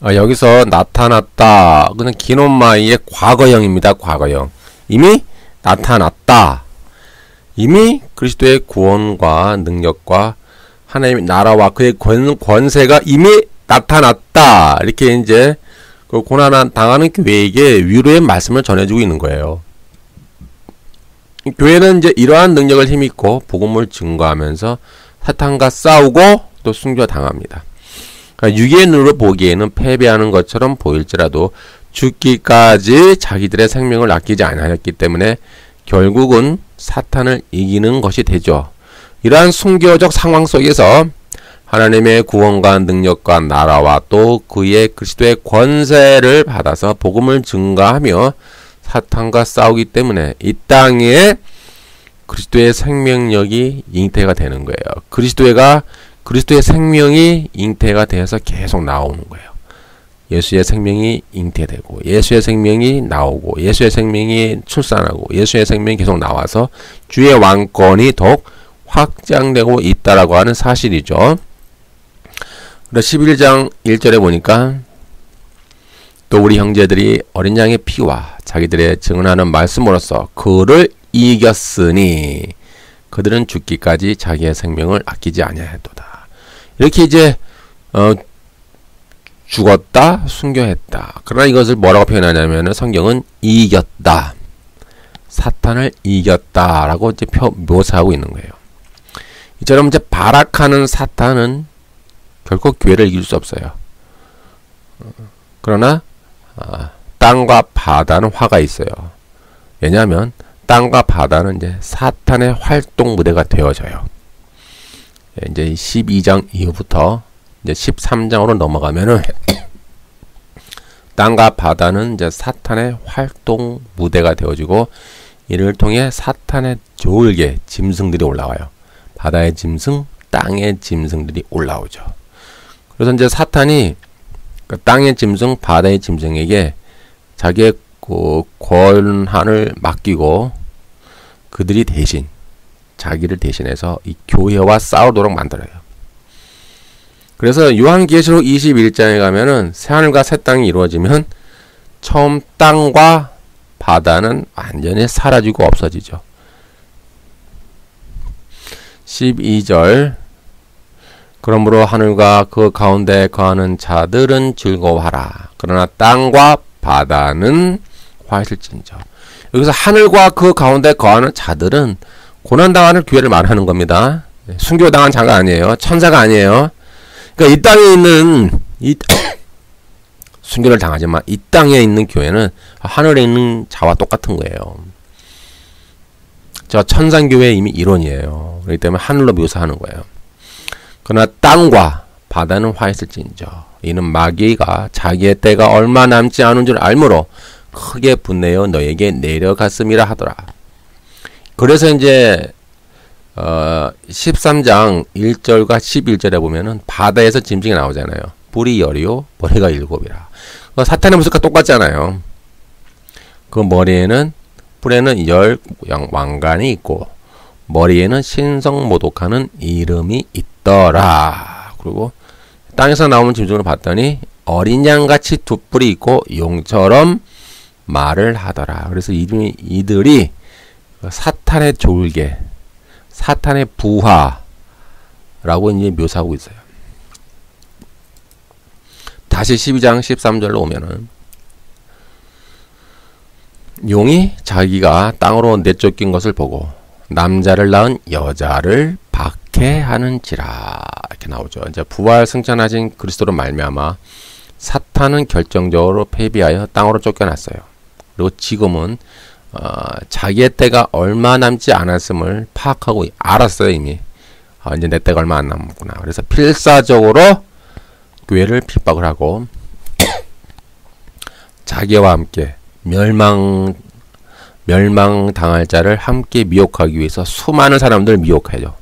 Speaker 1: 여기서 나타났다. 그는 기노마이의 과거형입니다. 과거형. 이미 나타났다. 이미 그리스도의 구원과 능력과 하나님의 나라와 그의 권세가 이미 나타났다. 이렇게 이제 그 고난 당하는 교회에게 위로의 말씀을 전해주고 있는 거예요. 교회는 이제 이러한 능력을 힘입고 복음을 증거하면서 사탄과 싸우고 또 순교당합니다. 그러니까 육의 눈으로 보기에는 패배하는 것처럼 보일지라도 죽기까지 자기들의 생명을 아끼지 않았기 때문에 결국은 사탄을 이기는 것이 되죠. 이러한 순교적 상황 속에서 하나님의 구원과 능력과 나라와 또 그의 그리스도의 권세를 받아서 복음을 증거하며 사탄과 싸우기 때문에 이 땅에 그리스도의 생명력이 잉태가 되는 거예요. 그리스도의 생명이 잉태가 되어서 계속 나오는 거예요. 예수의 생명이 잉태되고 예수의 생명이 나오고 예수의 생명이 출산하고 예수의 생명이 계속 나와서 주의 왕권이 더욱 확장되고 있다라고 하는 사실이죠. 11장 1절에 보니까 또 우리 형제들이 어린 양의 피와 자기들의 증언하는 말씀으로써 그를 이겼으니 그들은 죽기까지 자기의 생명을 아끼지 아니하였도다. 이렇게 이제 죽었다, 순교했다. 그러나 이것을 뭐라고 표현하냐면 성경은 이겼다. 사탄을 이겼다라고 이제 묘사하고 있는 거예요. 이처럼 이제 발악하는 사탄은 결코 교회를 이길 수 없어요. 그러나 땅과 바다는 화가 있어요. 왜냐하면 땅과 바다는 이제 사탄의 활동 무대가 되어져요. 이제 12장 이후부터 이제 13장으로 넘어가면은 땅과 바다는 이제 사탄의 활동 무대가 되어지고 이를 통해 사탄의 졸개 짐승들이 올라와요. 바다의 짐승, 땅의 짐승들이 올라오죠. 그래서 이제 사탄이 그 땅의 짐승, 바다의 짐승에게 자기의 그 권한을 맡기고 그들이 대신 자기를 대신해서 이 교회와 싸우도록 만들어요. 그래서 요한계시록 21장에 가면은 새하늘과 새 땅이 이루어지면 처음 땅과 바다는 완전히 사라지고 없어지죠. 12절 그러므로 하늘과 그 가운데 거하는 자들은 즐거워하라. 그러나 땅과 바다는 화실진저. 여기서 하늘과 그 가운데 거하는 자들은 고난당하는 교회를 말하는 겁니다. 순교당한 자가 아니에요. 천사가 아니에요. 그러니까 이 땅에 있는 순교를 당하지만 이 땅에 있는 교회는 하늘에 있는 자와 똑같은 거예요. 저 천상교회의 이미 이론이에요. 그렇기 때문에 하늘로 묘사하는 거예요. 그러나 땅과 바다는 화했을진저 이는 마귀가 자기의 때가 얼마 남지 않은 줄 알므로 크게 분내어 너에게 내려갔음이라 하더라. 그래서 이제 13장 1절과 11절에 보면은 바다에서 짐승이 나오잖아요. 뿔이 10이요 머리가 7이라. 사탄의 모습과 똑같잖아요. 그 머리에는 뿔에는 10 왕관이 있고 머리에는 신성모독하는 이름이 있더라. 그리고 땅에서 나오는 짐승을 봤더니 어린 양같이 두 뿔이 있고 용처럼 말을 하더라. 그래서 이들이 사탄의 졸개, 사탄의 부하라고 이제 묘사하고 있어요. 다시 12장 13절로 오면은 용이 자기가 땅으로 내쫓긴 것을 보고 남자를 낳은 여자를 박해하는지라 이렇게 나오죠. 이제 부활 승천하신 그리스도로 말미암아 사탄은 결정적으로 패배하여 땅으로 쫓겨났어요. 그리고 지금은 자기의 때가 얼마 남지 않았음을 파악하고 알았어요. 이미 이제 내 때가 얼마 안 남았구나. 그래서 필사적으로 교회를 핍박을 하고 자기와 함께 멸망당할 자를 함께 미혹하기 위해서 수많은 사람들을 미혹하죠.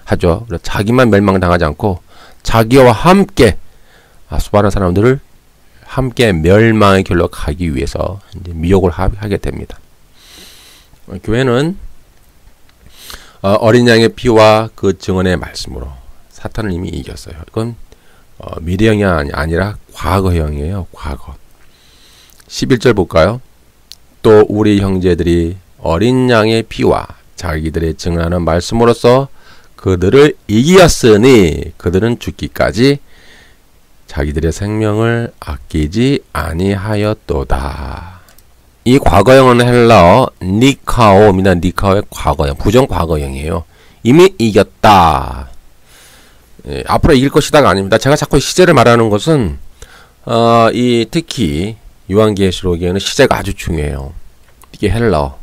Speaker 1: 그래서 자기만 멸망당하지 않고 자기와 함께 수많은 사람들을 함께 멸망의 길로 가기 위해서 이제 미혹을 하게 됩니다. 교회는 어린 양의 피와 그 증언의 말씀으로 사탄을 이미 이겼어요. 이건 미래형이 아니라 과거형이에요. 과거. 11절 볼까요? 또 우리 형제들이 어린 양의 피와 자기들의 증언하는 말씀으로써 그들을 이기었으니 그들은 죽기까지 자기들의 생명을 아끼지 아니하였도다. 이 과거형은 헬라어 니카오입니다. 니카오의 과거형, 부정 과거형이에요. 이미 이겼다. 앞으로 이길 것이다가 아닙니다. 제가 자꾸 시제를 말하는 것은 특히 요한계시록에는 시제가 아주 중요해요. 이게 헬라어.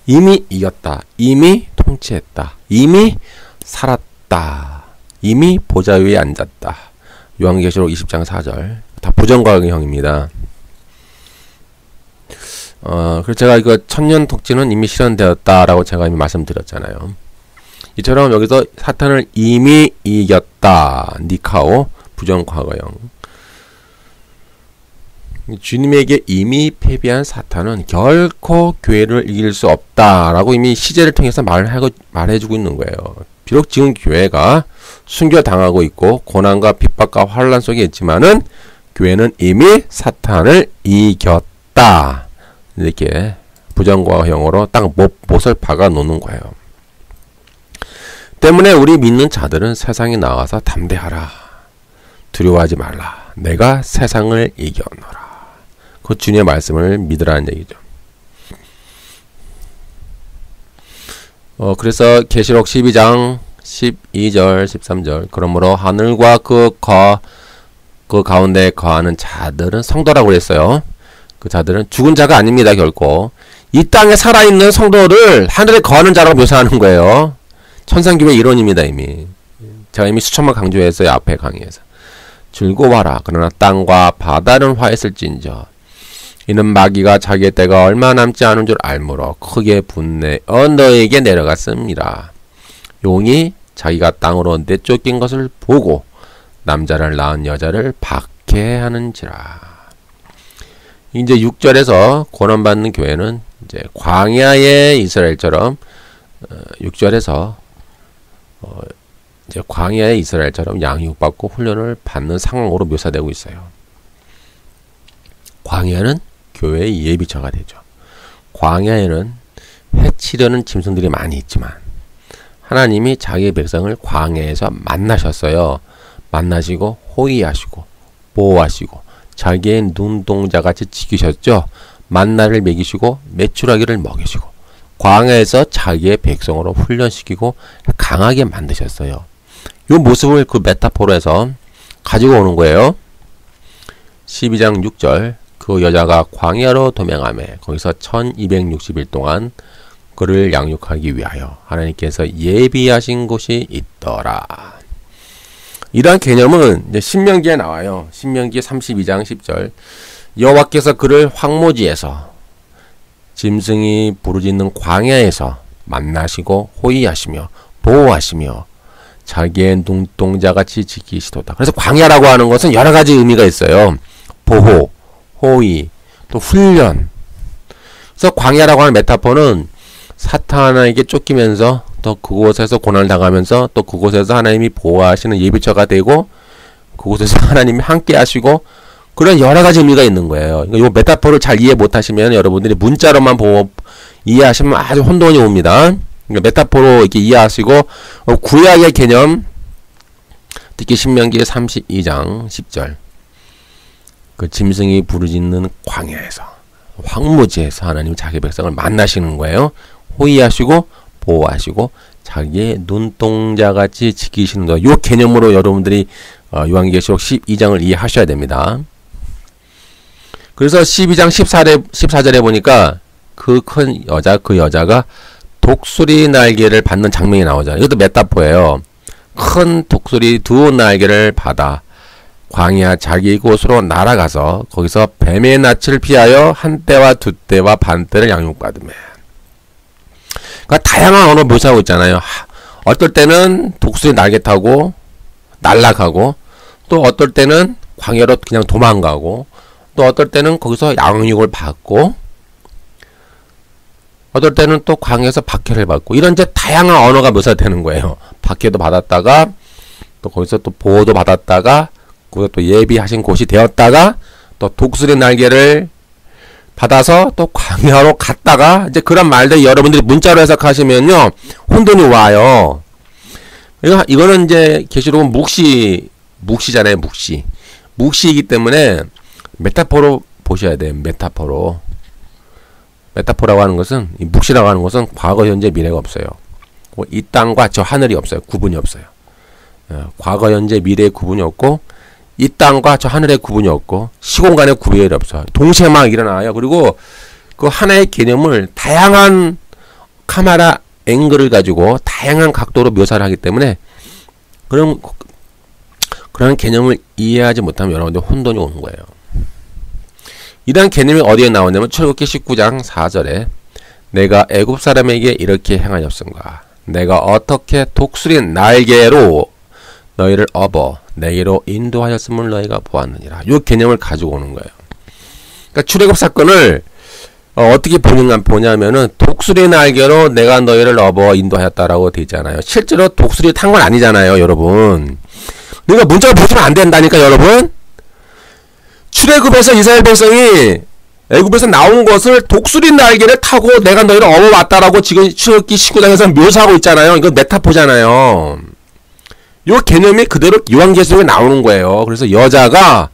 Speaker 1: 이미 이겼다. 이미 통치했다. 이미 살았다. 이미 보좌 위에 앉았다. 요한계시록 20장 4절. 다 부정과거형입니다. 그래서 제가 이거 천년 독지는 이미 실현되었다라고 제가 이미 말씀드렸잖아요. 이처럼 여기서 사탄을 이미 이겼다. 니카오 부정과거형. 주님에게 이미 패배한 사탄은 결코 교회를 이길 수 없다라고 이미 시제를 통해서 말해주고 있는 거예요. 비록 지금 교회가 순교당하고 있고 고난과 핍박과 환란 속에 있지만은 교회는 이미 사탄을 이겼다. 이렇게 부정과거형으로 딱 못을 박아 놓는 거예요. 때문에 우리 믿는 자들은 세상에 나가서 담대하라. 두려워하지 말라. 내가 세상을 이겨노라. 그 주님의 말씀을 믿으라는 얘기죠. 그래서 계시록 12장 12절 13절 그러므로 하늘과 그 가운데 거하는 자들은 성도라고 그랬어요. 그 자들은 죽은 자가 아닙니다. 결코 이 땅에 살아있는 성도를 하늘에 거하는 자라고 묘사하는 거예요. 천상교회 이론입니다. 제가 이미 수천번 강조했어요. 앞에 강의에서. 즐거워하라. 그러나 땅과 바다는 화했을진저 이는 마귀가 자기의 때가 얼마 남지 않은 줄 알므로 크게 분내어 너에게 내려갔습니다. 용이 자기가 땅으로 내쫓긴 것을 보고 남자를 낳은 여자를 박해하는지라. 이제 6절에서 고난받는 교회는 이제 광야의 이스라엘처럼 6절에서 이제 광야의 이스라엘처럼 양육받고 훈련을 받는 상황으로 묘사되고 있어요. 광야는 교회의 예비처가 되죠. 광야에는 해치려는 짐승들이 많이 있지만 하나님이 자기의 백성을 광야에서 만나셨어요. 만나시고 호위하시고 보호하시고 자기의 눈동자같이 지키셨죠. 만나를 먹이시고 메추라기를 먹이시고 광야에서 자기의 백성으로 훈련시키고 강하게 만드셨어요. 이 모습을 그 메타포로 해서 가지고 오는 거예요. 12장 6절 그 여자가 광야로 도망하매 거기서 1260일 동안 그를 양육하기 위하여 하나님께서 예비하신 곳이 있더라. 이러한 개념은 이제 신명기에 나와요. 신명기 32장 10절 여호와께서 그를 황무지에서 짐승이 부르짖는 광야에서 만나시고 호위하시며 보호하시며 자기의 눈동자같이 지키시도다. 그래서 광야라고 하는 것은 여러 가지 의미가 있어요. 보호, 호위, 또 훈련. 그래서 광야라고 하는 메타포는 사탄에게 쫓기면서 또 그곳에서 고난을 당하면서 또 그곳에서 하나님이 보호하시는 예비처가 되고 그곳에서 하나님이 함께 하시고 그런 여러 가지 의미가 있는 거예요. 이 메타포를 잘 이해 못하시면 여러분들이 문자로만 보고 이해하시면 아주 혼돈이 옵니다. 메타포로 이렇게 이해하시고 구약의 개념 특히 신명기 32장 10절 그 짐승이 부르짖는 광야에서 황무지에서 하나님 자기 백성을 만나시는 거예요. 호위하시고 보호하시고 자기의 눈동자같이 지키시는 것. 이 개념으로 여러분들이 요한계시록 12장을 이해하셔야 됩니다. 그래서 12장 14절에 보니까 그 큰 여자, 그 여자가 독수리 날개를 받는 장면이 나오잖아요. 이것도 메타포예요. 큰 독수리 두 날개를 받아 광야 자기 곳으로 날아가서 거기서 뱀의 낯을 피하여 한 때와 두 때와 반 때를 양육받으며. 그러니까 다양한 언어 묘사하고 있잖아요. 어떨 때는 독수리 날개 타고 날아가고, 또 어떨 때는 광야로 그냥 도망가고, 또 어떨 때는 거기서 양육을 받고, 어떨 때는 또 광야에서 박해를 받고, 이런 이제 다양한 언어가 묘사되는 거예요. 박해도 받았다가 또 거기서 또 보호도 받았다가 거기서 또 예비하신 곳이 되었다가 또 독수리 날개를 받아서 또 광야로 갔다가, 이제 그런 말들 여러분들이 문자로 해석하시면요 혼돈이 와요. 이거는 이제 계시록은 묵시잖아요. 묵시이기 때문에 메타포로 보셔야 돼요. 메타포라고 하는 것은, 이 묵시라고 하는 것은 과거, 현재, 미래가 없어요. 이 땅과 저 하늘이 없어요. 구분이 없어요. 과거, 현재, 미래의 구분이 없고, 이 땅과 저 하늘의 구분이 없고, 시공간의 구별이 없어요. 동시에 막 일어나요. 그리고 그 하나의 개념을 다양한 카메라 앵글을 가지고 다양한 각도로 묘사를 하기 때문에 그런 개념을 이해하지 못하면 여러분들 혼돈이 오는 거예요. 이러한 개념이 어디에 나오냐면 출애굽기 19장 4절에 내가 애굽 사람에게 이렇게 행하였음과 내가 어떻게 독수리 날개로 너희를 업어 내게로 인도하였음을 너희가 보았느니라. 이 개념을 가지고 오는 거예요. 그러니까 출애굽 사건을 어떻게 보냐면은 독수리 날개로 내가 너희를 업어 인도하였다라고 되어 있잖아요. 실제로 독수리 탄 건 아니잖아요, 여러분. 그러니까 문자를 보시면 안 된다니까, 여러분. 출애굽에서 이스라엘 백성이 애굽에서 나온 것을 독수리 날개를 타고 내가 너희를 업어왔다라고 지금 출애굽기 19장에서 묘사하고 있잖아요. 이건 메타포잖아요. 이 개념이 그대로 요한계시록에 나오는 거예요. 그래서 여자가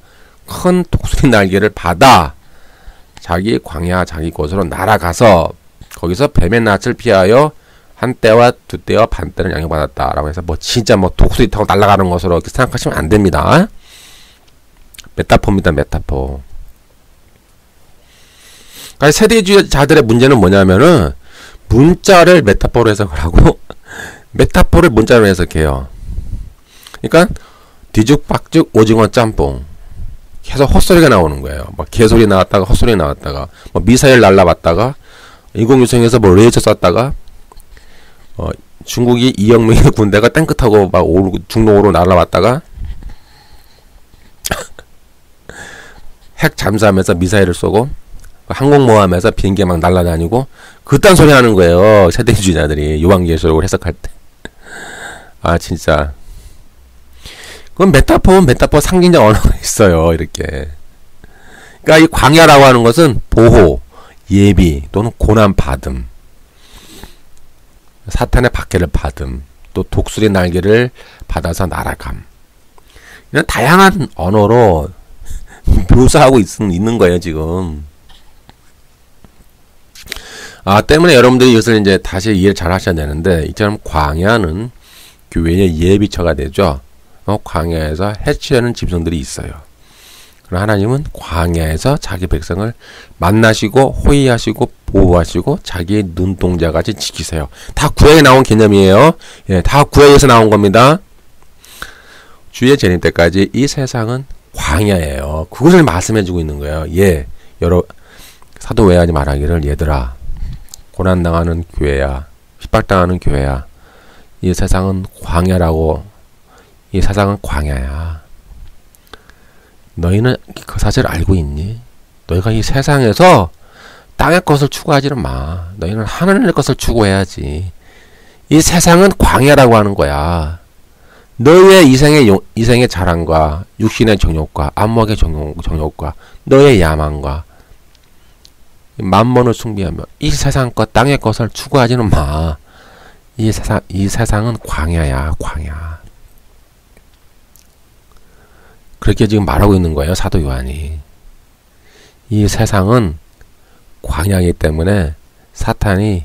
Speaker 1: 큰 독수리 날개를 받아 자기 광야 자기 곳으로 날아가서 거기서 뱀의 낯을 피하여 한 때와 두 때와 반 때를 양육받았다라고 해서 뭐 진짜 뭐 독수리 타고 날아가는 것으로 이렇게 생각하시면 안 됩니다. 메타포입니다. 메타포. 그러니까 세대주의자들의 문제는 뭐냐면은 문자를 메타포로 해석을 하고 메타포를 문자로 해석해요. 그러니까 뒤죽박죽 오징어 짬뽕 계속 헛소리가 나오는 거예요. 막 개소리 나왔다가 헛소리 나왔다가 뭐 미사일 날라봤다가 인공위성에서 뭐 레이저 쐈다가 중국이 이영명의 군대가 탱크 타고 막 중동으로 날아왔다가 핵 잠수하면서 미사일을 쏘고 항공모함에서 비행기 막 날아다니고 그딴 소리 하는 거예요. 세대주의자들이 요한계시록을 해석할 때. 아 진짜. 그건 메타포 상징적 언어가 있어요. 이렇게. 그러니까 이 광야라고 하는 것은 보호, 예비 또는 고난 받음, 사탄의 박해를 받음, 또 독수리 날개를 받아서 날아감. 이런 다양한 언어로 묘사하고 있는 거예요, 지금. 때문에 여러분들이 이것을 이제 다시 이해를 잘 하셔야 되는데, 이처럼 광야는 교회의 예비처가 되죠. 광야에서 해치려는 짐승들이 있어요. 그러나 하나님은 광야에서 자기 백성을 만나시고 호위하시고 보호하시고 자기의 눈동자같이 지키세요. 다 구약에 나온 개념이에요. 예, 다 구약에서 나온 겁니다. 주의 재림 때까지 이 세상은 광야예요. 그것을 말씀해주고 있는 거예요. 예, 사도 외하지 말하기를 얘들아 고난당하는 교회야, 핍박당하는 교회야. 이 세상은 광야라고. 이 세상은 광야야. 너희는 그 사실을 알고 있니? 너희가 이 세상에서 땅의 것을 추구하지는 마. 너희는 하늘의 것을 추구해야지. 이 세상은 광야라고 하는 거야. 너희의 이생의 자랑과 육신의 정욕과 안목의 정욕과 너의 야망과 만몬을 숭배하며 이 세상 것 땅의 것을 추구하지는 마. 이 세상은 광야야, 광야. 그렇게 지금 말하고 있는 거예요, 사도 요한이. 이 세상은 광야이기 때문에 사탄이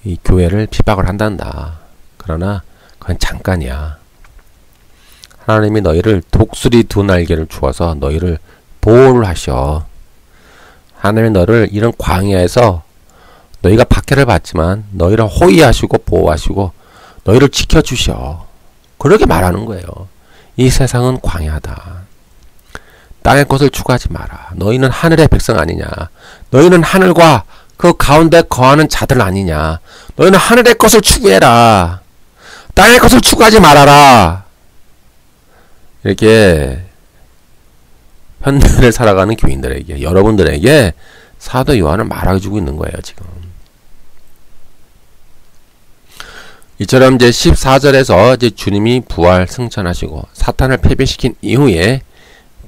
Speaker 1: 이 교회를 핍박을 한단다. 그러나 그건 잠깐이야. 하나님이 너희를 독수리 두 날개를 주어서 너희를 보호를 하셔. 하나님이 너를 이런 광야에서 너희가 박해를 받지만 너희를 호위하시고 보호하시고 너희를 지켜주셔. 그렇게 말하는 거예요. 이 세상은 광야다. 땅의 것을 추구하지 마라. 너희는 하늘의 백성 아니냐. 너희는 하늘과 그 가운데 거하는 자들 아니냐. 너희는 하늘의 것을 추구해라. 땅의 것을 추구하지 말아라. 이렇게 현대를 살아가는 교인들에게, 여러분들에게 사도 요한은 말해주고 있는 거예요, 지금. 이처럼 이제 14절에서 이제 주님이 부활 승천하시고 사탄을 패배시킨 이후에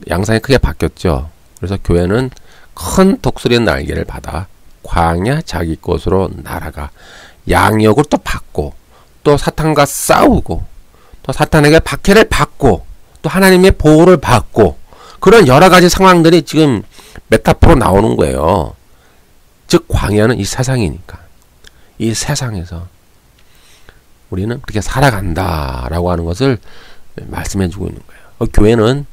Speaker 1: 양상이 크게 바뀌었죠. 그래서 교회는 큰 독수리의 날개를 받아 광야 자기 곳으로 날아가 양역을 또 받고 또 사탄과 싸우고 또 사탄에게 박해를 받고 또 하나님의 보호를 받고 그런 여러 가지 상황들이 지금 메타포로 나오는 거예요. 즉 광야는 이 세상이니까 이 세상에서 우리는 그렇게 살아간다라고 하는 것을 말씀해주고 있는 거예요. 교회는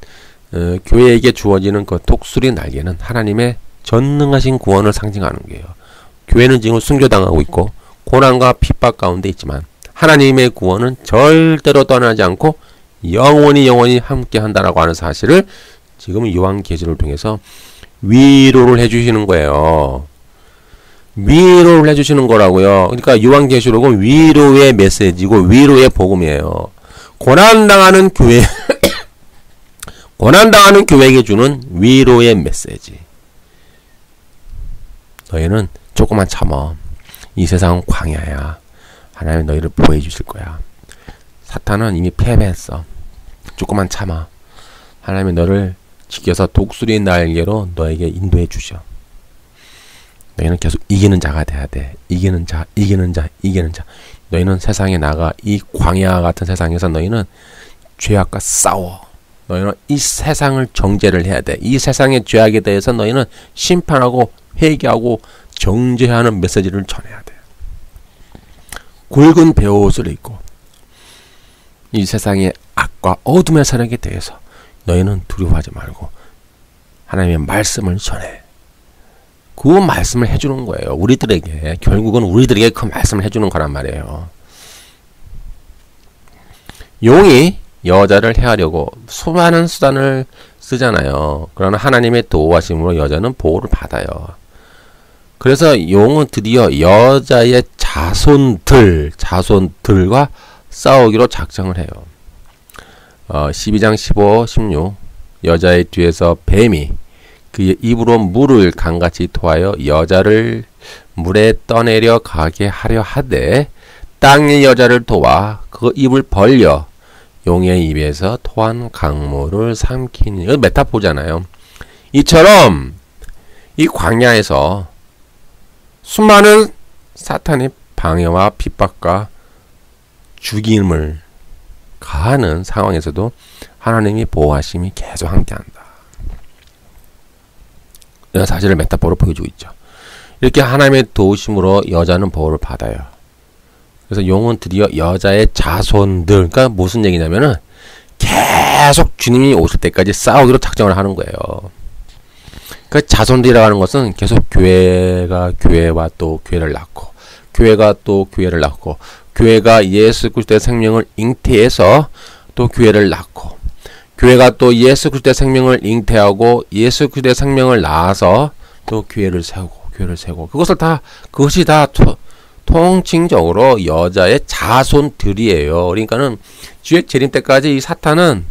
Speaker 1: 교회에게 주어지는 그 독수리 날개는 하나님의 전능하신 구원을 상징하는 거예요. 교회는 지금 순교당하고 있고 고난과 핍박 가운데 있지만 하나님의 구원은 절대로 떠나지 않고 영원히 함께 한다라고 하는 사실을 지금 요한계시를 통해서 위로를 해주시는 거예요. 위로를 해주시는 거라고요. 그러니까 요한계시록은 위로의 메시지고 위로의 복음이에요. 고난당하는 교회 고난당하는 교회에게 주는 위로의 메시지. 너희는 조금만 참아. 이 세상은 광야야. 하나님 너희를 보호해 주실 거야. 사탄은 이미 패배했어. 조금만 참아. 하나님이 너를 지켜서 독수리 날개로 너에게 인도해 주셔. 너희는 계속 이기는 자가 돼야 돼. 이기는 자. 너희는 세상에 나가 이 광야 같은 세상에서 너희는 죄악과 싸워. 너희는 이 세상을 정죄를 해야 돼. 이 세상의 죄악에 대해서 너희는 심판하고 회개하고 정죄하는 메시지를 전해야 돼. 굵은 베옷을 입고 이 세상의 악과 어둠의 세력에 대해서 너희는 두려워하지 말고 하나님의 말씀을 전해. 그 말씀을 해주는 거예요. 우리들에게. 결국은 우리들에게 그 말씀을 해주는 거란 말이에요. 용이 여자를 해하려고 수많은 수단을 쓰잖아요. 그러나 하나님의 도와심으로 여자는 보호를 받아요. 그래서 용은 드디어 여자의 자손들과 싸우기로 작정을 해요. 12장 15, 16 여자의 뒤에서 뱀이 그의 입으로 물을 강같이 토하여 여자를 물에 떠내려 가게 하려 하되 땅의 여자를 도와 그 입을 벌려 용의 입에서 토한 강물을 삼키니. 이거 메타포잖아요. 이처럼 이 광야에서 수많은 사탄의 방해와 핍박과 죽임을 가하는 상황에서도 하나님이 보호하심이 계속 함께한다. 이런 사실을 메타포로 보여주고 있죠. 이렇게 하나님의 도우심으로 여자는 보호를 받아요. 그래서 용은 드디어 여자의 자손들, 그러니까 무슨 얘기냐면은 계속 주님이 오실 때까지 싸우기로 작정을 하는 거예요. 그 자손들이라고 하는 것은 계속 교회가 교회와 또 교회를 낳고, 교회가 또 교회를 낳고, 교회가 예수 그리스도의 생명을 잉태해서 또 교회를 낳고, 교회가 또 예수 그리스도의 생명을 잉태하고 예수 그리스도의 생명을 낳아서 또 교회를 세우고 그것이 다 통칭적으로 여자의 자손들이에요. 그러니까는 주의 재림 때까지 이 사탄은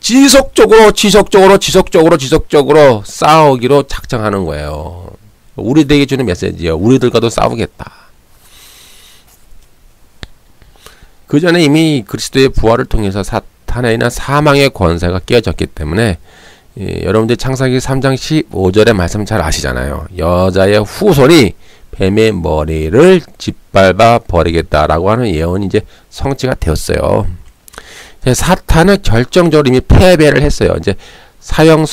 Speaker 1: 지속적으로 싸우기로 작정하는 거예요. 우리들에게 주는 메시지예요. 우리들과도 싸우겠다. 그 전에 이미 그리스도의 부활을 통해서 사탄에 있는 사망의 권세가 깨어졌기 때문에 여러분들 창세기 3장 15절의 말씀 잘 아시잖아요. 여자의 후손이 뱀의 머리를 짓밟아 버리겠다라고 하는 예언이 이제 성취가 되었어요. 사탄은 결정적으로 이미 패배를 했어요. 이제 사형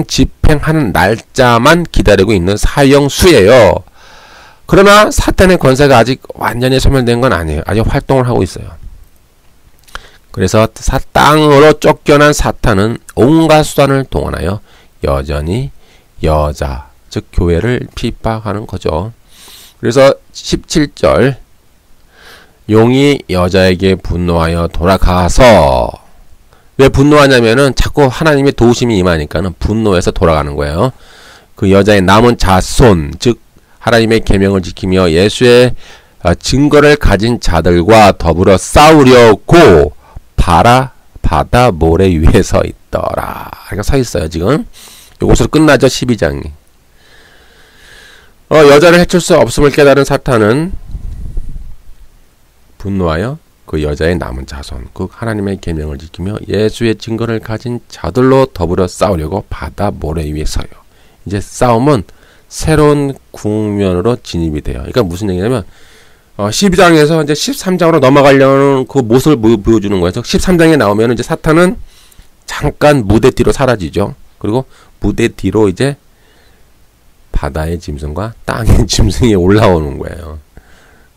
Speaker 1: 집행하는 날짜만 기다리고 있는 사형수예요. 그러나 사탄의 권세가 아직 완전히 소멸된 건 아니에요. 아직 활동을 하고 있어요. 그래서 땅으로 쫓겨난 사탄은 온갖 수단을 동원하여 여전히 여자, 즉 교회를 핍박하는 거죠. 그래서 17절 용이 여자에게 분노하여 돌아가서, 왜 분노하냐면은 자꾸 하나님의 도우심이 임하니까는 분노해서 돌아가는 거예요. 그 여자의 남은 자손, 즉 하나님의 계명을 지키며 예수의 증거를 가진 자들과 더불어 싸우려고 바다 모래 위에 서 있더라. 이렇게 서 있어요. 지금 요것으로 끝나죠. 12장이. 여자를 해칠 수 없음을 깨달은 사탄은 분노하여 그 여자의 남은 자손, 그 하나님의 계명을 지키며 예수의 증거를 가진 자들로 더불어 싸우려고 바다 모래 위에 서요. 이제 싸움은 새로운 국면으로 진입이 돼요. 그러니까 무슨 얘기냐면 12장에서 이제 13장으로 넘어가려는 그 모습을 보여주는 거예요. 13장에 나오면 이제 사탄은 잠깐 무대 뒤로 사라지죠. 그리고 무대 뒤로 이제 바다의 짐승과 땅의 짐승이 올라오는 거예요.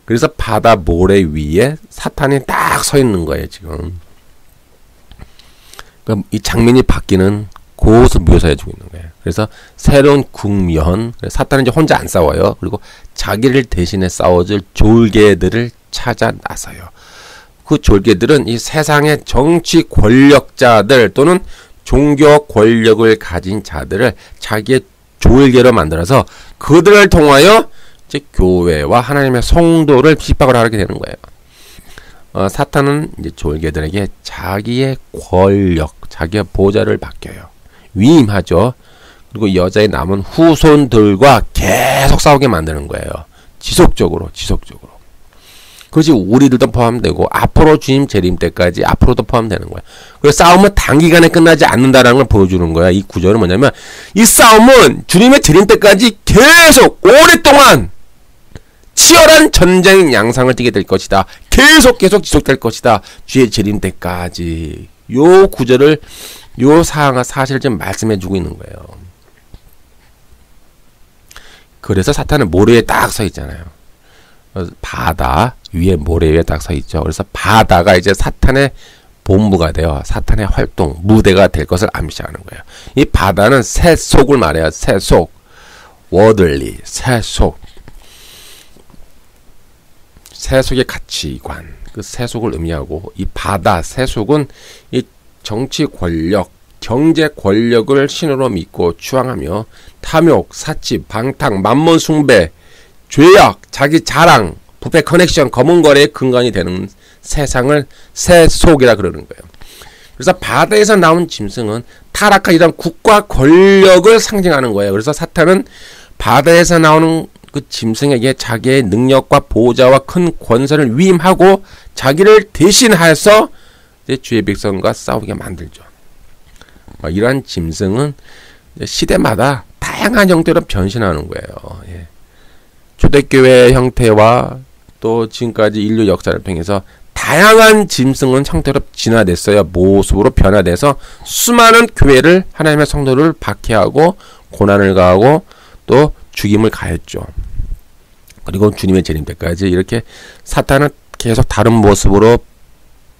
Speaker 1: 그래서 바다 모래 위에 사탄이 딱 서 있는 거예요, 지금. 그러니까 이 장면이 바뀌는 그것을 묘사해주고 있는 거예요. 그래서 새로운 국면, 사탄은 이제 혼자 안 싸워요. 그리고 자기를 대신해 싸워줄 졸개들을 찾아 나서요. 그 졸개들은 이 세상의 정치 권력자들 또는 종교 권력을 가진 자들을 자기의 졸개로 만들어서 그들을 통하여 이제 교회와 하나님의 성도를 핍박을 하게 되는 거예요. 사탄은 이제 졸개들에게 자기의 권력, 자기의 보좌를 맡겨요. 위임하죠. 그리고 여자의 남은 후손들과 계속 싸우게 만드는 거예요. 지속적으로. 그것이 우리들도 포함되고 앞으로 주님 재림 때까지 앞으로도 포함되는 거예요. 그래서 싸움은 단기간에 끝나지 않는다라는 걸 보여주는 거야. 이 구절은 뭐냐면 이 싸움은 주님의 재림 때까지 계속 오랫동안 치열한 전쟁 양상을 띠게 될 것이다. 계속 지속될 것이다. 주의 재림 때까지. 요 구절을 요 사실을 좀 말씀해 주고 있는 거예요. 그래서 사탄은 모래 위에 딱 서 있잖아요. 바다 위에 모래 위에 딱 서 있죠. 그래서 바다가 이제 사탄의 본부가 돼요. 사탄의 활동, 무대가 될 것을 암시하는 거예요. 이 바다는 세속을 말해요. 세속. 워들리, 세속. 세속의 가치관, 그 세속을 의미하고 이 바다, 세속은 이 정치 권력, 경제 권력을 신으로 믿고 추앙하며 탐욕, 사치, 방탕, 만몬 숭배, 죄악, 자기 자랑, 부패 커넥션, 검은 거래의 근간이 되는 세상을 세속이라 그러는 거예요. 그래서 바다에서 나온 짐승은 타락한 이런 국가 권력을 상징하는 거예요. 그래서 사탄은 바다에서 나오는 그 짐승에게 자기의 능력과 보좌와 큰 권세를 위임하고 자기를 대신해서 주의 백성과 싸우게 만들죠. 이러한 짐승은 시대마다 다양한 형태로 변신하는 거예요. 예. 초대교회의 형태와 또 지금까지 인류 역사를 통해서 다양한 짐승은 형태로 진화됐어요. 모습으로 변화돼서 수많은 교회를 하나님의 성도를 박해하고 고난을 가하고 또 죽임을 가했죠. 그리고 주님의 재림 때까지 이렇게 사탄은 계속 다른 모습으로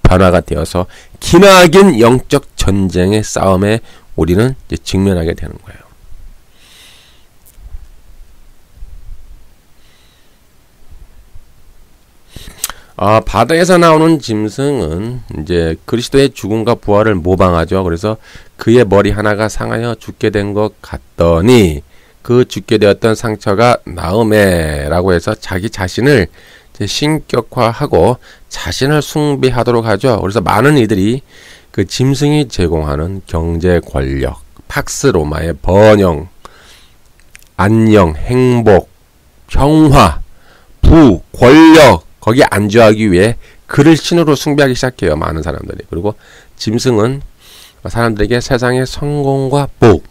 Speaker 1: 변화가 되어서 기나긴 영적 전쟁의 싸움에 우리는 이제 직면하게 되는 거예요. 바다에서 나오는 짐승은 이제 그리스도의 죽음과 부활을 모방하죠. 그래서 그의 머리 하나가 상하여 죽게 된 것 같더니 그 죽게 되었던 상처가 나음에라고 해서 자기 자신을 신격화하고 자신을 숭배하도록 하죠. 그래서 많은 이들이 그 짐승이 제공하는 경제 권력, 팍스 로마의 번영, 안녕, 행복, 평화, 부, 권력 거기에 안주하기 위해 그를 신으로 숭배하기 시작해요. 많은 사람들이. 그리고 짐승은 사람들에게 세상의 성공과 복,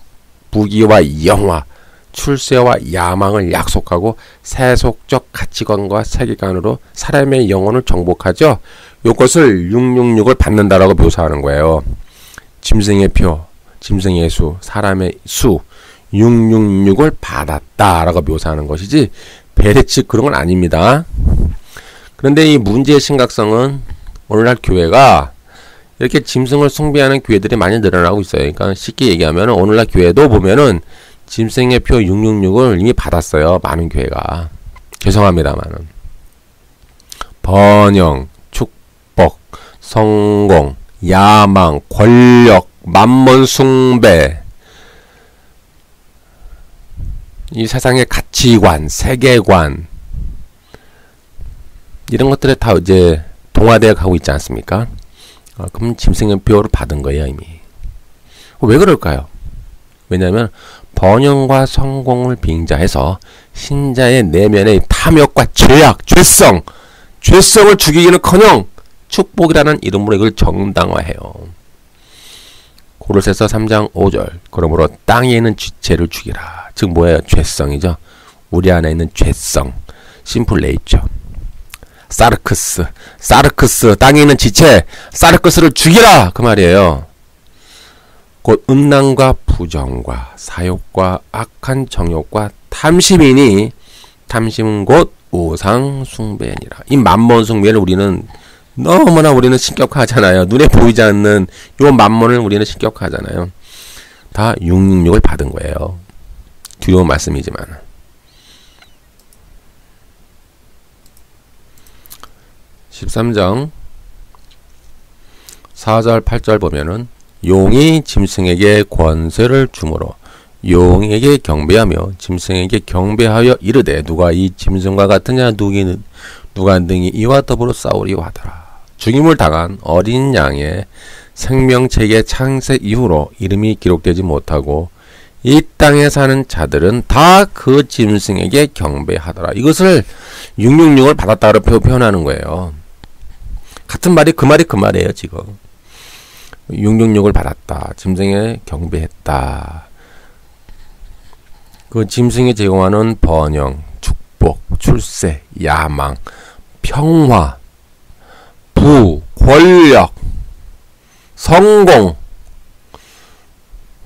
Speaker 1: 부귀와 영화, 출세와 야망을 약속하고 세속적 가치관과 세계관으로 사람의 영혼을 정복하죠. 이것을 666을 받는다라고 묘사하는 거예요. 짐승의 표, 짐승의 수, 사람의 수 666을 받았다라고 묘사하는 것이지 베레치 그런 건 아닙니다. 그런데 이 문제의 심각성은 오늘날 교회가 이렇게 짐승을 숭배하는 교회들이 많이 늘어나고 있어요. 그러니까 쉽게 얘기하면 오늘날 교회도 보면은 짐승의 표 666을 이미 받았어요. 많은 교회가. 죄송합니다만은. 번영, 축복, 성공, 야망, 권력, 만몬 숭배, 이 세상의 가치관, 세계관, 이런 것들에 다 이제 동화되어 가고 있지 않습니까? 그럼 짐승의 뼈를 받은 거예요, 이미. 왜 그럴까요? 왜냐하면 번영과 성공을 빙자해서 신자의 내면의 탐욕과 죄악, 죄성을 죽이기는커녕 축복이라는 이름으로 이걸 정당화해요. 고로새서 3장 5절. 그러므로 땅에 있는 죄를 죽이라. 즉 뭐예요? 죄성이죠. 우리 안에 있는 죄성, 심플 네이처. 사르크스, 땅에 있는 지체, 사르크스를 죽이라! 그 말이에요. 곧 음란과 부정과 사욕과 악한 정욕과 탐심이니 탐심은 곧 우상 숭배니라. 이 만몬 숭배를 우리는 너무나 신격화하잖아요. 눈에 보이지 않는 요 만몬을 우리는 신격화하잖아요. 다 666을 받은 거예요. 두려운 말씀이지만. 13장 4절 8절 보면은 용이 짐승에게 권세를 주므로 용에게 경배하며 짐승에게 경배하여 이르되 누가 이 짐승과 같으냐 누가 능히 이와 더불어 싸우리오 하더라. 죽임을 당한 어린 양의 생명책의 창세 이후로 이름이 기록되지 못하고 이 땅에 사는 자들은 다 그 짐승에게 경배하더라. 이것을 666을 받았다고 표현하는 거예요. 같은 말이 그 말이에요, 지금. 666을 받았다. 짐승에 경배했다. 그 짐승이 제공하는 번영, 축복, 출세, 야망, 평화, 부, 권력, 성공,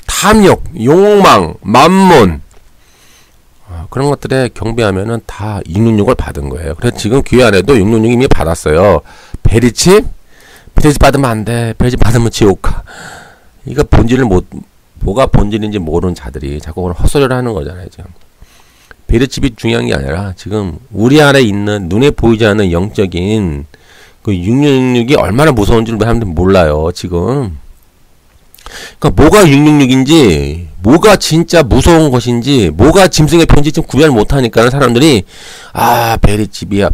Speaker 1: 탐욕, 욕망, 만몬, 그런 것들에 경배하면은 다 666을 받은 거예요. 그래서 지금 교회 안에도 666 이미 받았어요. 베리칩 받으면 안 돼. 베리칩 받으면 지옥 가. 이거 뭐가 본질인지 모르는 자들이 자꾸 그런 헛소리를 하는 거잖아요, 지금. 베리칩이 중요한 게 아니라 지금 우리 안에 있는 눈에 보이지 않는 영적인 그 666이 얼마나 무서운 줄 사람들이 몰라요, 지금. 그러니까 뭐가 666인지, 뭐가 진짜 무서운 것인지, 뭐가 짐승의 편지 좀 구별 못하니까 사람들이 베리칩이야.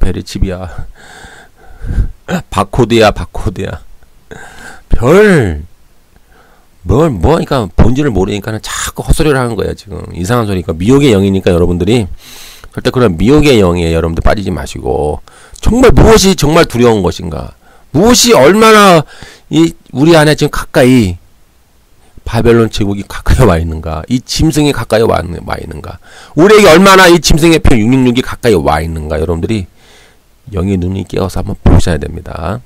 Speaker 1: 바코드야. 그러니까 본질을 모르니까는 자꾸 헛소리를 하는 거야, 지금. 이상한 소리니까. 미혹의 영이니까 여러분들이 절대 그런 미혹의 영에 여러분들 빠지지 마시고, 정말 무엇이 정말 두려운 것인가? 무엇이 얼마나 우리 안에 지금 가까이 바벨론 제국이 가까이 와 있는가? 이 짐승이 가까이 와 있는가? 우리에게 얼마나 이 짐승의 표 666이 가까이 와 있는가? 여러분들이 영의 눈이 깨어서 한번 보셔야 됩니다.